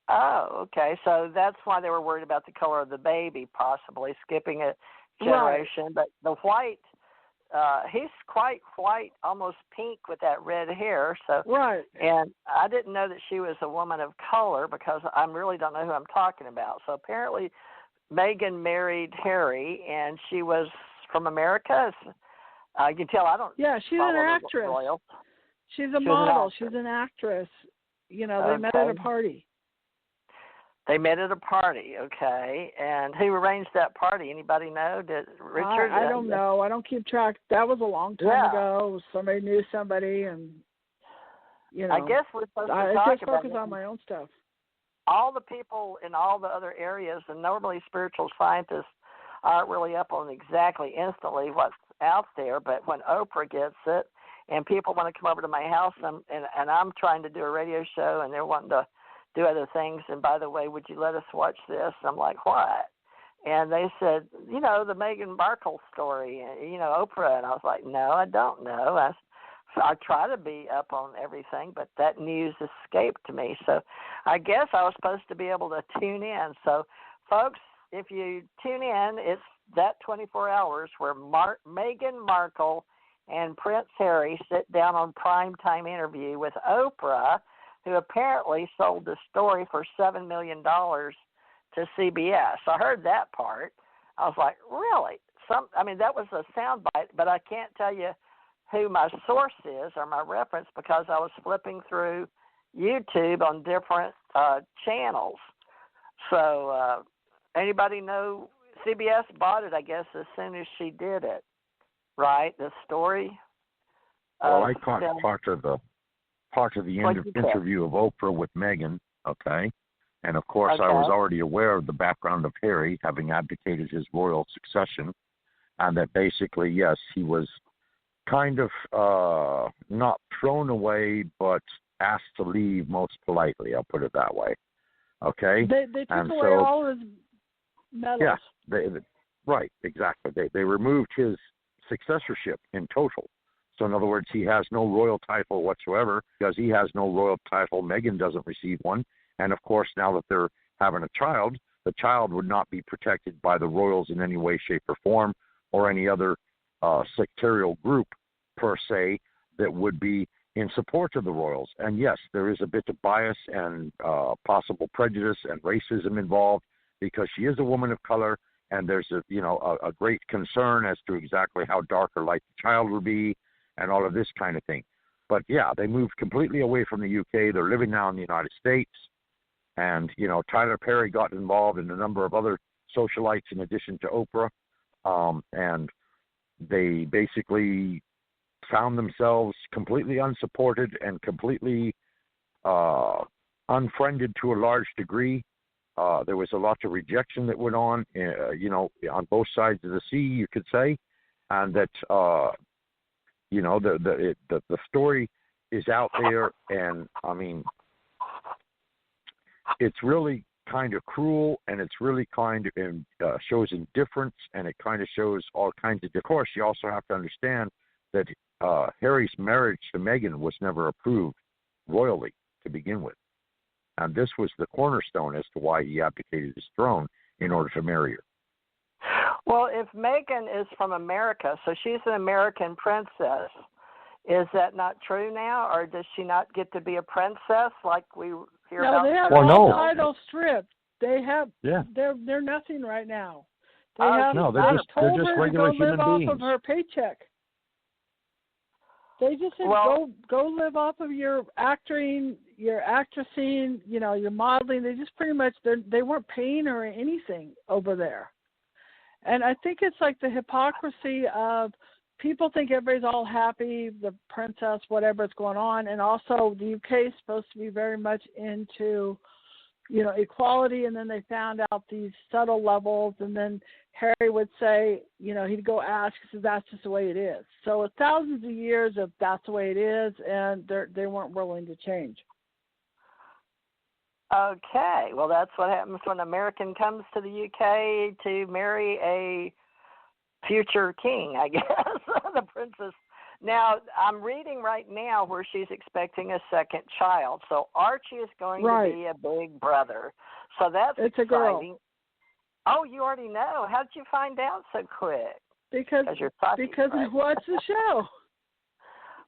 Oh, okay. So that's why they were worried about the color of the baby, possibly skipping a generation. Right. But the white. He's quite white, almost pink with that red hair. So, right. And I didn't know that she was a woman of color, because I really don't know who I'm talking about. So apparently Meghan married Harry, and she was from America. You can tell I don't. Yeah, she's an actress. She's a model. She's an actress. You know, they met at a party. They met at a party, okay. And who arranged that party? Anybody know? Did Richard? I don't know. I don't keep track. That was a long time ago. Somebody knew somebody, and you know. I guess we're supposed to talk about. I just focus it. on my own stuff. All the people in all the other areas, and normally spiritual scientists aren't really up on exactly instantly what's out there. But when Oprah gets it, and people want to come over to my house, and I'm trying to do a radio show, and they're wanting to do other things, and by the way, would you let us watch this? I'm like, what? And they said, you know, the Meghan Markle story, you know, Oprah. And I was like, no, I don't know. I try to be up on everything, but that news escaped me. So I guess I was supposed to be able to tune in. So, folks, if you tune in, it's that 24 hours where Meghan Markle and Prince Harry sit down on primetime interview with Oprah, who apparently sold the story for $7 million to CBS. I heard that part. I was like, really? That was a soundbite, but I can't tell you who my source is or my reference, because I was flipping through YouTube on different channels. So anybody know? CBS bought it, I guess, as soon as she did it, right? The story. Well, I caught part of the interview of Oprah with Meghan, okay? And, of course, I was already aware of the background of Harry, having abdicated his royal succession, and that basically, yes, he was kind of not thrown away, but asked to leave most politely, I'll put it that way, okay? They took away all his medals. Yeah, right, exactly. They removed his successorship in total. So, in other words, he has no royal title whatsoever. Because he has no royal title, Meghan doesn't receive one. And, of course, now that they're having a child, the child would not be protected by the royals in any way, shape, or form, or any other sectarial group, per se, that would be in support of the royals. And, yes, there is a bit of bias and possible prejudice and racism involved, because she is a woman of color, and there's a great concern as to exactly how dark or light the child will be, and all of this kind of thing. But, yeah, they moved completely away from the UK. They're living now in the United States. And, you know, Tyler Perry got involved in a number of other socialites in addition to Oprah. And they basically found themselves completely unsupported and completely unfriended to a large degree. There was a lot of rejection that went on, on both sides of the sea, you could say. And that... the story is out there, and I mean, it's really kind of cruel, and it's really kind of shows indifference, and it kind of shows all kinds of. Of course, you also have to understand that Harry's marriage to Meghan was never approved royally to begin with, and this was the cornerstone as to why he abdicated his throne in order to marry her. Well, if Megan is from America, so she's an American princess, is that not true now, or does she not get to be a princess like we hear about? No, they have all titles stripped. They have, they're nothing right now. They have, they're just regular human beings. Off of her paycheck. They just said go live off of your acting, your actressing, your modeling. They just pretty much they weren't paying her anything over there. And I think it's like the hypocrisy of people think everybody's all happy, the princess, whatever's going on, and also the UK is supposed to be very much into, equality, and then they found out these subtle levels, and then Harry would say, he'd go ask, he says, that's just the way it is. So it's thousands of years of that's the way it is, and they weren't willing to change. Okay, well, that's what happens when an American comes to the UK to marry a future king, I guess, the princess. Now, I'm reading right now where she's expecting a second child. So Archie is going to be a big brother. So that's it's exciting. A girl. Oh, you already know. How did you find out so quick? Because I watched the show.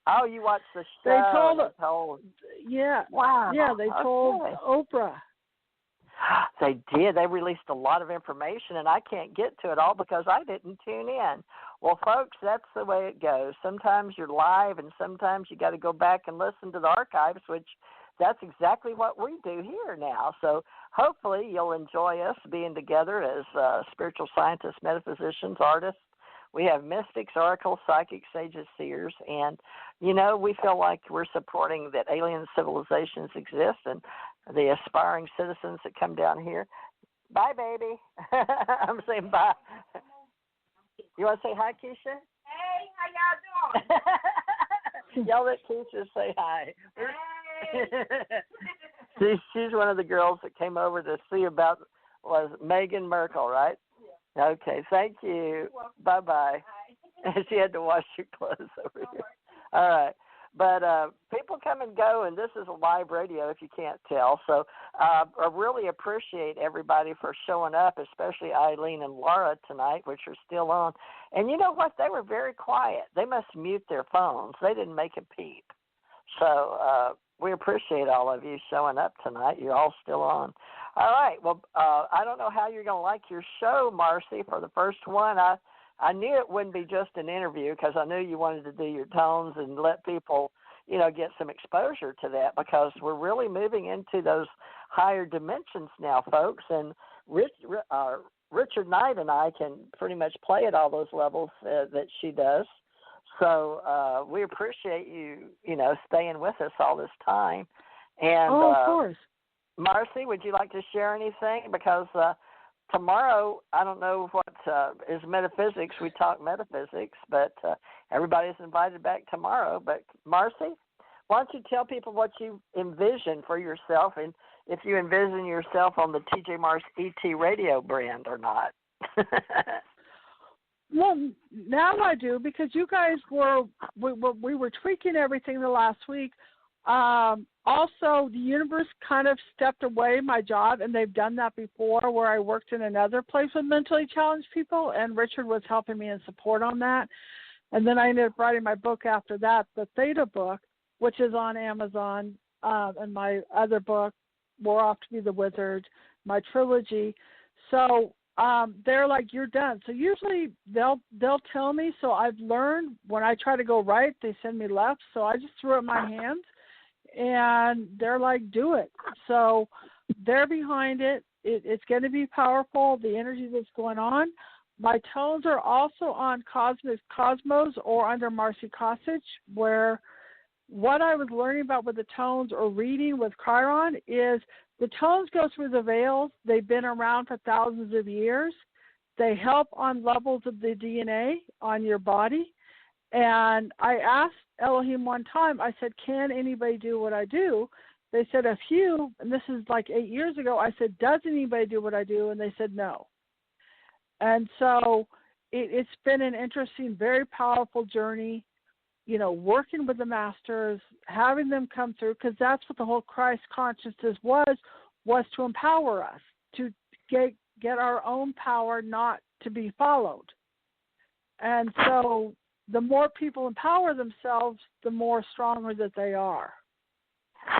Oh, you watched the show. They told. Yeah. Wow. Yeah, they told Oprah. They did. They released a lot of information, and I can't get to it all because I didn't tune in. Well, folks, that's the way it goes. Sometimes you're live, and sometimes you got to go back and listen to the archives, which that's exactly what we do here now. So hopefully you'll enjoy us being together as spiritual scientists, metaphysicians, artists. We have mystics, oracles, psychics, sages, seers, and, we feel like we're supporting that alien civilizations exist and the aspiring citizens that come down here. Bye, baby. I'm saying bye. You want to say hi, Keisha? Hey, how y'all doing? Y'all let Keisha say hi. Hey. She's one of the girls that came over to see about, was Meghan Merkel, right? Yeah. Okay, thank you. Bye-bye. She had to wash your clothes over here. All right. But people come and go, and this is a live radio if you can't tell. So I really appreciate everybody for showing up, especially Aileen and Laura tonight, which are still on. And you know what? They were very quiet. They must mute their phones. They didn't make a peep. So we appreciate all of you showing up tonight. You're all still on. All right. Well, I don't know how you're going to like your show, Marci, for the first one. I knew it wouldn't be just an interview because I knew you wanted to do your tones and let people, get some exposure to that because we're really moving into those higher dimensions now, folks. And Richard Knight and I can pretty much play at all those levels that she does. So we appreciate you, staying with us all this time. And of course. Marci, would you like to share anything? Because tomorrow, I don't know what is metaphysics. We talk metaphysics, but everybody's invited back tomorrow. But Marci, why don't you tell people what you envision for yourself and if you envision yourself on the TJ Morris ET radio brand or not? Well, now I do because you guys we were tweaking everything the last week. Also, the universe kind of stepped away my job, and they've done that before where I worked in another place with mentally challenged people, and Richard was helping me in support on that. And then I ended up writing my book after that, the Theta book, which is on Amazon, and my other book, We're Off to Be the Wizard, my trilogy. So they're like, you're done. So usually they'll tell me. So I've learned when I try to go right, they send me left. So I just threw up my hands. And they're like, do it. So they're behind it. It's going to be powerful, the energy that's going on. My tones are also on Cosmos or under Marci Kosich, where what I was learning about with the tones or reading with Chiron is the tones go through the veils. They've been around for thousands of years. They help on levels of the DNA on your body. And I asked Elohim one time, I said, can anybody do what I do? They said a few, and this is like 8 years ago. I said, does anybody do what I do? And they said no. And so it's been an interesting, very powerful journey, working with the masters, having them come through, because that's what the whole Christ consciousness was to empower us, to get our own power not to be followed. And so the more people empower themselves, the more stronger that they are.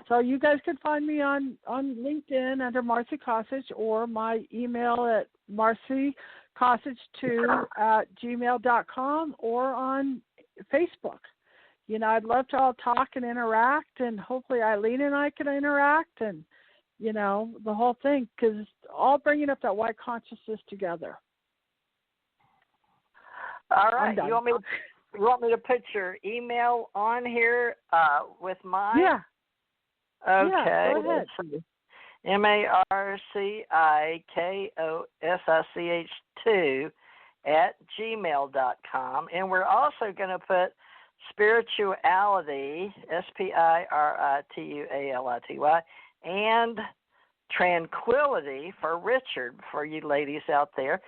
So you guys can find me on LinkedIn under Marci Kosich, or my email at marcikosich2@gmail.com, or on Facebook. You know, I'd love to all talk and interact, and hopefully Aileen and I can interact, and, you know, the whole thing, because all bringing up that white consciousness together. All right. You want me to put your email on here with mine? Yeah. Okay. Yeah, go ahead. marcikosich2@gmail.com, and we're also going to put spirituality, spirituality, and tranquility for Richard, for you ladies out there.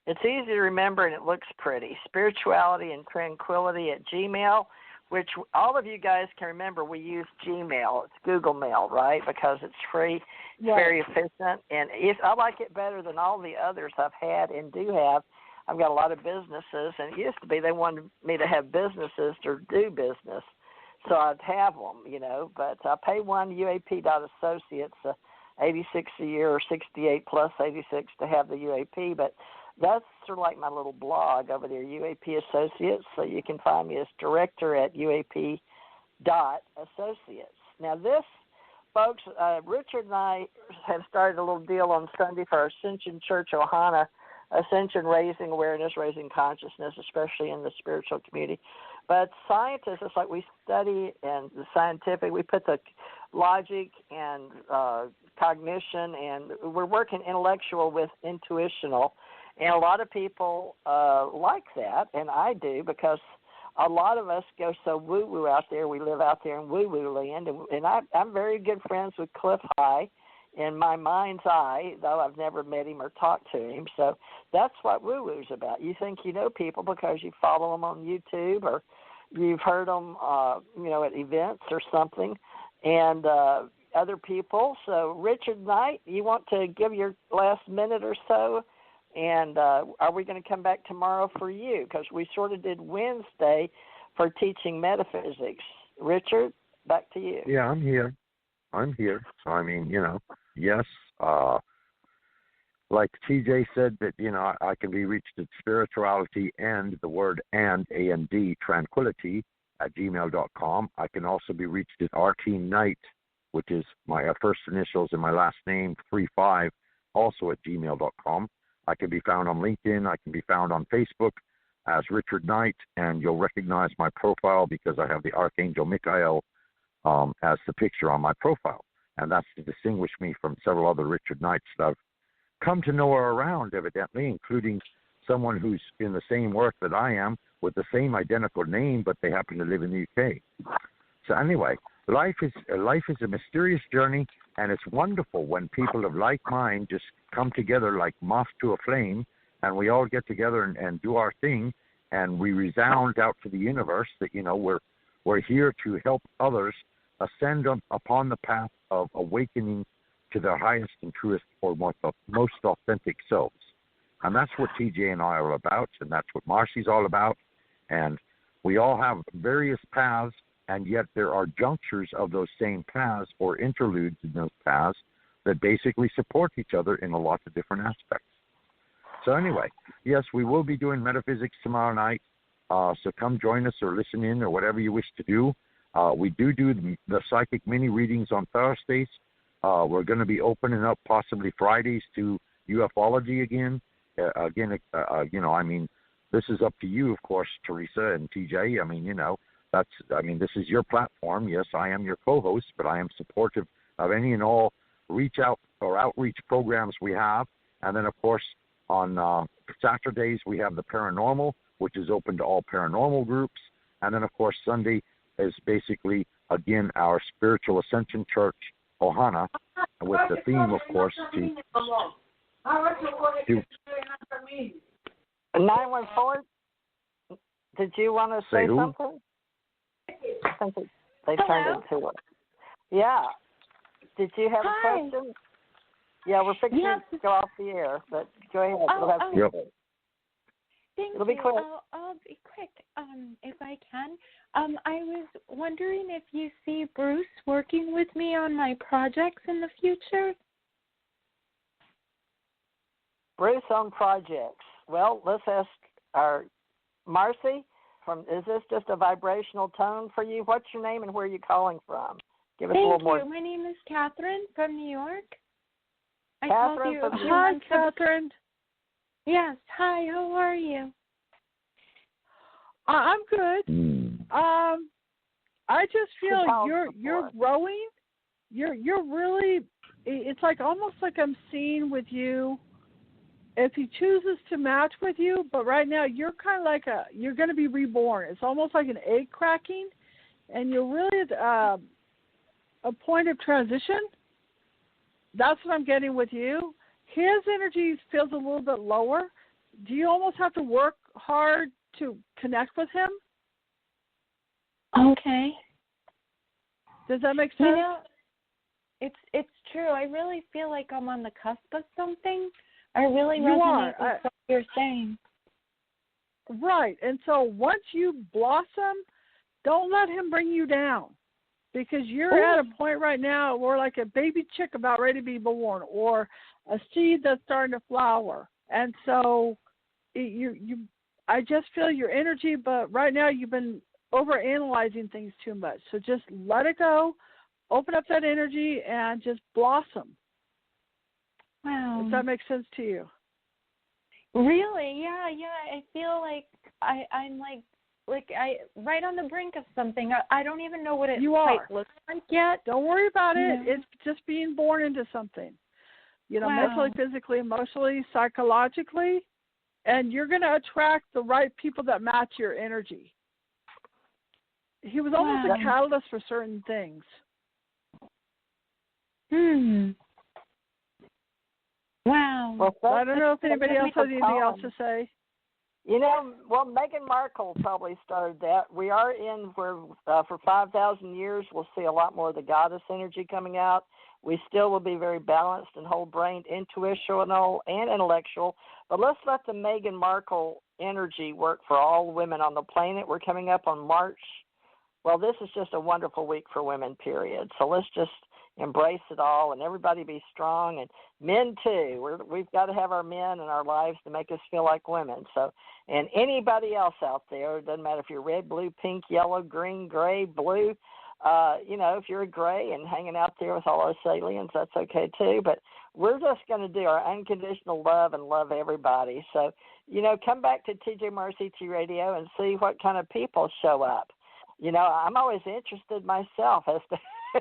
It's easy to remember and it looks pretty. Spirituality and tranquility at Gmail, which all of you guys can remember. We use Gmail. It's Google Mail, right? Because it's free, it's very efficient, and I like it better than all the others I've had and do have. I've got a lot of businesses, and it used to be they wanted me to have businesses to do business, so I'd have them, you know. But I pay one UAP.associates, $86 a year, or $68 plus $86 to have the UAP. But that's sort of like my little blog over there, UAP Associates. So you can find me as director at UAP.associates. Now this, folks, Richard and I have started a little deal on Sunday for our Ascension Church Ohana. Ascension, raising awareness, raising consciousness, especially in the spiritual community. But scientists, it's like we study and the scientific, we put the logic and cognition, and we're working intellectual with intuitional. And a lot of people like that, and I do, because a lot of us go so woo-woo out there. We live out there in woo-woo land, and I'm very good friends with Cliff High in my mind's eye, though I've never met him or talked to him. So that's what woo-woo's about. You think you know people because you follow them on YouTube, or you've heard them, you know, at events or something, and other people. So Richard Knight, you want to give your last minute or so? And are we going to come back tomorrow for you? Because we sort of did Wednesday for teaching metaphysics. Richard, back to you. Yeah, I'm here. So, I mean, you know, yes, like TJ said, that, you know, I can be reached at spirituality and the word and, A-N-D, tranquility @gmail.com. I can also be reached at RT Knight, which is my first initials and my last name, 35, also at gmail.com. I can be found on LinkedIn. I can be found on Facebook as Richard Knight, and you'll recognize my profile because I have the Archangel Michael as the picture on my profile. And that's to distinguish me from several other Richard Knights that I've come to know are around, evidently, including someone who's in the same work that I am with the same identical name, but they happen to live in the UK. So anyway, life is a mysterious journey, and it's wonderful when people of like mind just come together like moth to a flame, and we all get together and do our thing, and we resound out to the universe that, you know, we're here to help others ascend upon the path of awakening to their highest and truest or most authentic selves. And that's what TJ and I are about, and that's what Marci's all about. And we all have various paths, and yet there are junctures of those same paths or interludes in those paths that basically support each other in a lot of different aspects. So anyway, yes, we will be doing metaphysics tomorrow night. So come join us or listen in or whatever you wish to do. We do the psychic mini readings on Thursdays. We're going to be opening up possibly Fridays to ufology again. You know, I mean, this is up to you, of course, Theresa and TJ. I mean, you know, this is your platform. Yes, I am your co-host, but I am supportive of any and all reach out or outreach programs we have. And then, of course, on Saturdays, we have the paranormal, which is open to all paranormal groups. And then, of course, Sunday is basically, again, our Spiritual Ascension Church, Ohana, with the theme, of course, to 914, did you want to say something? I think they turned into it. Yeah. Did you have a question? Yeah, we're fixing to go off the air, but go ahead. We'll have Thank It'll be you. quick. I'll be quick, if I can. I was wondering if you see Bruce working with me on my projects in the future. Bruce on projects. Well, let's ask our Marci. Is this just a vibrational tone for you? What's your name and where are you calling from? Give us a little more. Thank you. My name is Catherine from New York. Catherine from New York. Hi, Catherine. Yes. Hi. How are you? I'm good. I just feel you're growing. You're really. It's like almost like I'm seeing with you. If he chooses to match with you, but right now you're kind of like you're going to be reborn. It's almost like an egg cracking, and you're really at a point of transition. That's what I'm getting with you. His energy feels a little bit lower. Do you almost have to work hard to connect with him? Okay. Does that make sense? You know, it's true. I really feel like I'm on the cusp of something. I really resonate with what you're saying. Right. And so once you blossom, don't let him bring you down. Because you're at a point right now where like a baby chick about ready to be born or a seed that's starting to flower. And so I just feel your energy, but right now you've been overanalyzing things too much. So just let it go, open up that energy, and just blossom. Wow. Does that make sense to you? Really? Yeah. I feel like I'm right on the brink of something. I don't even know what it quite looks like yet. Don't worry about it. It's just being born into something. Mentally, physically, emotionally, psychologically, and you're going to attract the right people that match your energy. He was almost a catalyst for certain things. Wow. Well, I don't know if anybody else has anything else to say. Meghan Markle probably started that. We are in where for 5,000 years we'll see a lot more of the goddess energy coming out. We still will be very balanced and whole-brained, intuitional, and intellectual. But let's let the Meghan Markle energy work for all women on the planet. We're coming up on March. Well, this is just a wonderful week for women, period. So let's just embrace it all and everybody be strong, and men too. We've got to have our men in our lives to make us feel like women. So, and anybody else out there, it doesn't matter if you're red, blue, pink, yellow, green, gray, blue, if you're a gray and hanging out there with all those aliens, that's okay too. But we're just going to do our unconditional love and love everybody. So, come back to TJMRCT Radio and see what kind of people show up. I'm always interested myself as to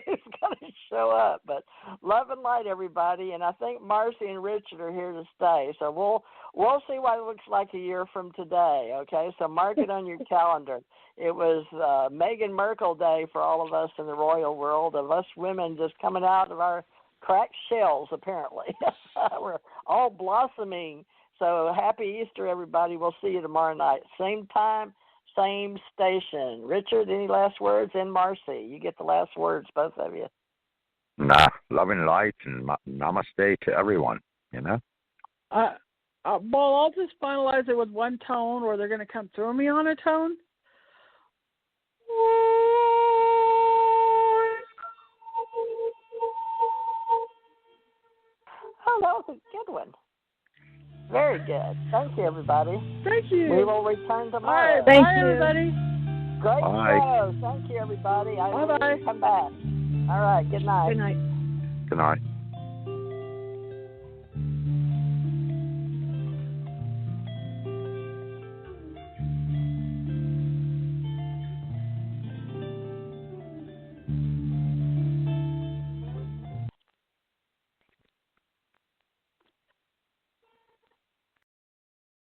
who's going to show up. But love and light, everybody. And I think Marci and Richard are here to stay. So we'll see what it looks like a year from today, okay? So mark it on your calendar. It was Meghan Markle Day for all of us in the royal world, of us women just coming out of our cracked shells, apparently. We're all blossoming. So happy Easter, everybody. We'll see you tomorrow night. Same time, same station. Richard, any last words? And Marci, you get the last words, both of you. Love and light, and namaste to everyone, Well, I'll just finalize it with one tone, or they're going to come through me on a tone. Oh, that was a good one. Very good. Thank you, everybody. Thank you. We will return tomorrow. All right. Bye, everybody. Great show. Thank you, everybody. Bye-bye. Come back. All right. Good night. Good night. Good night.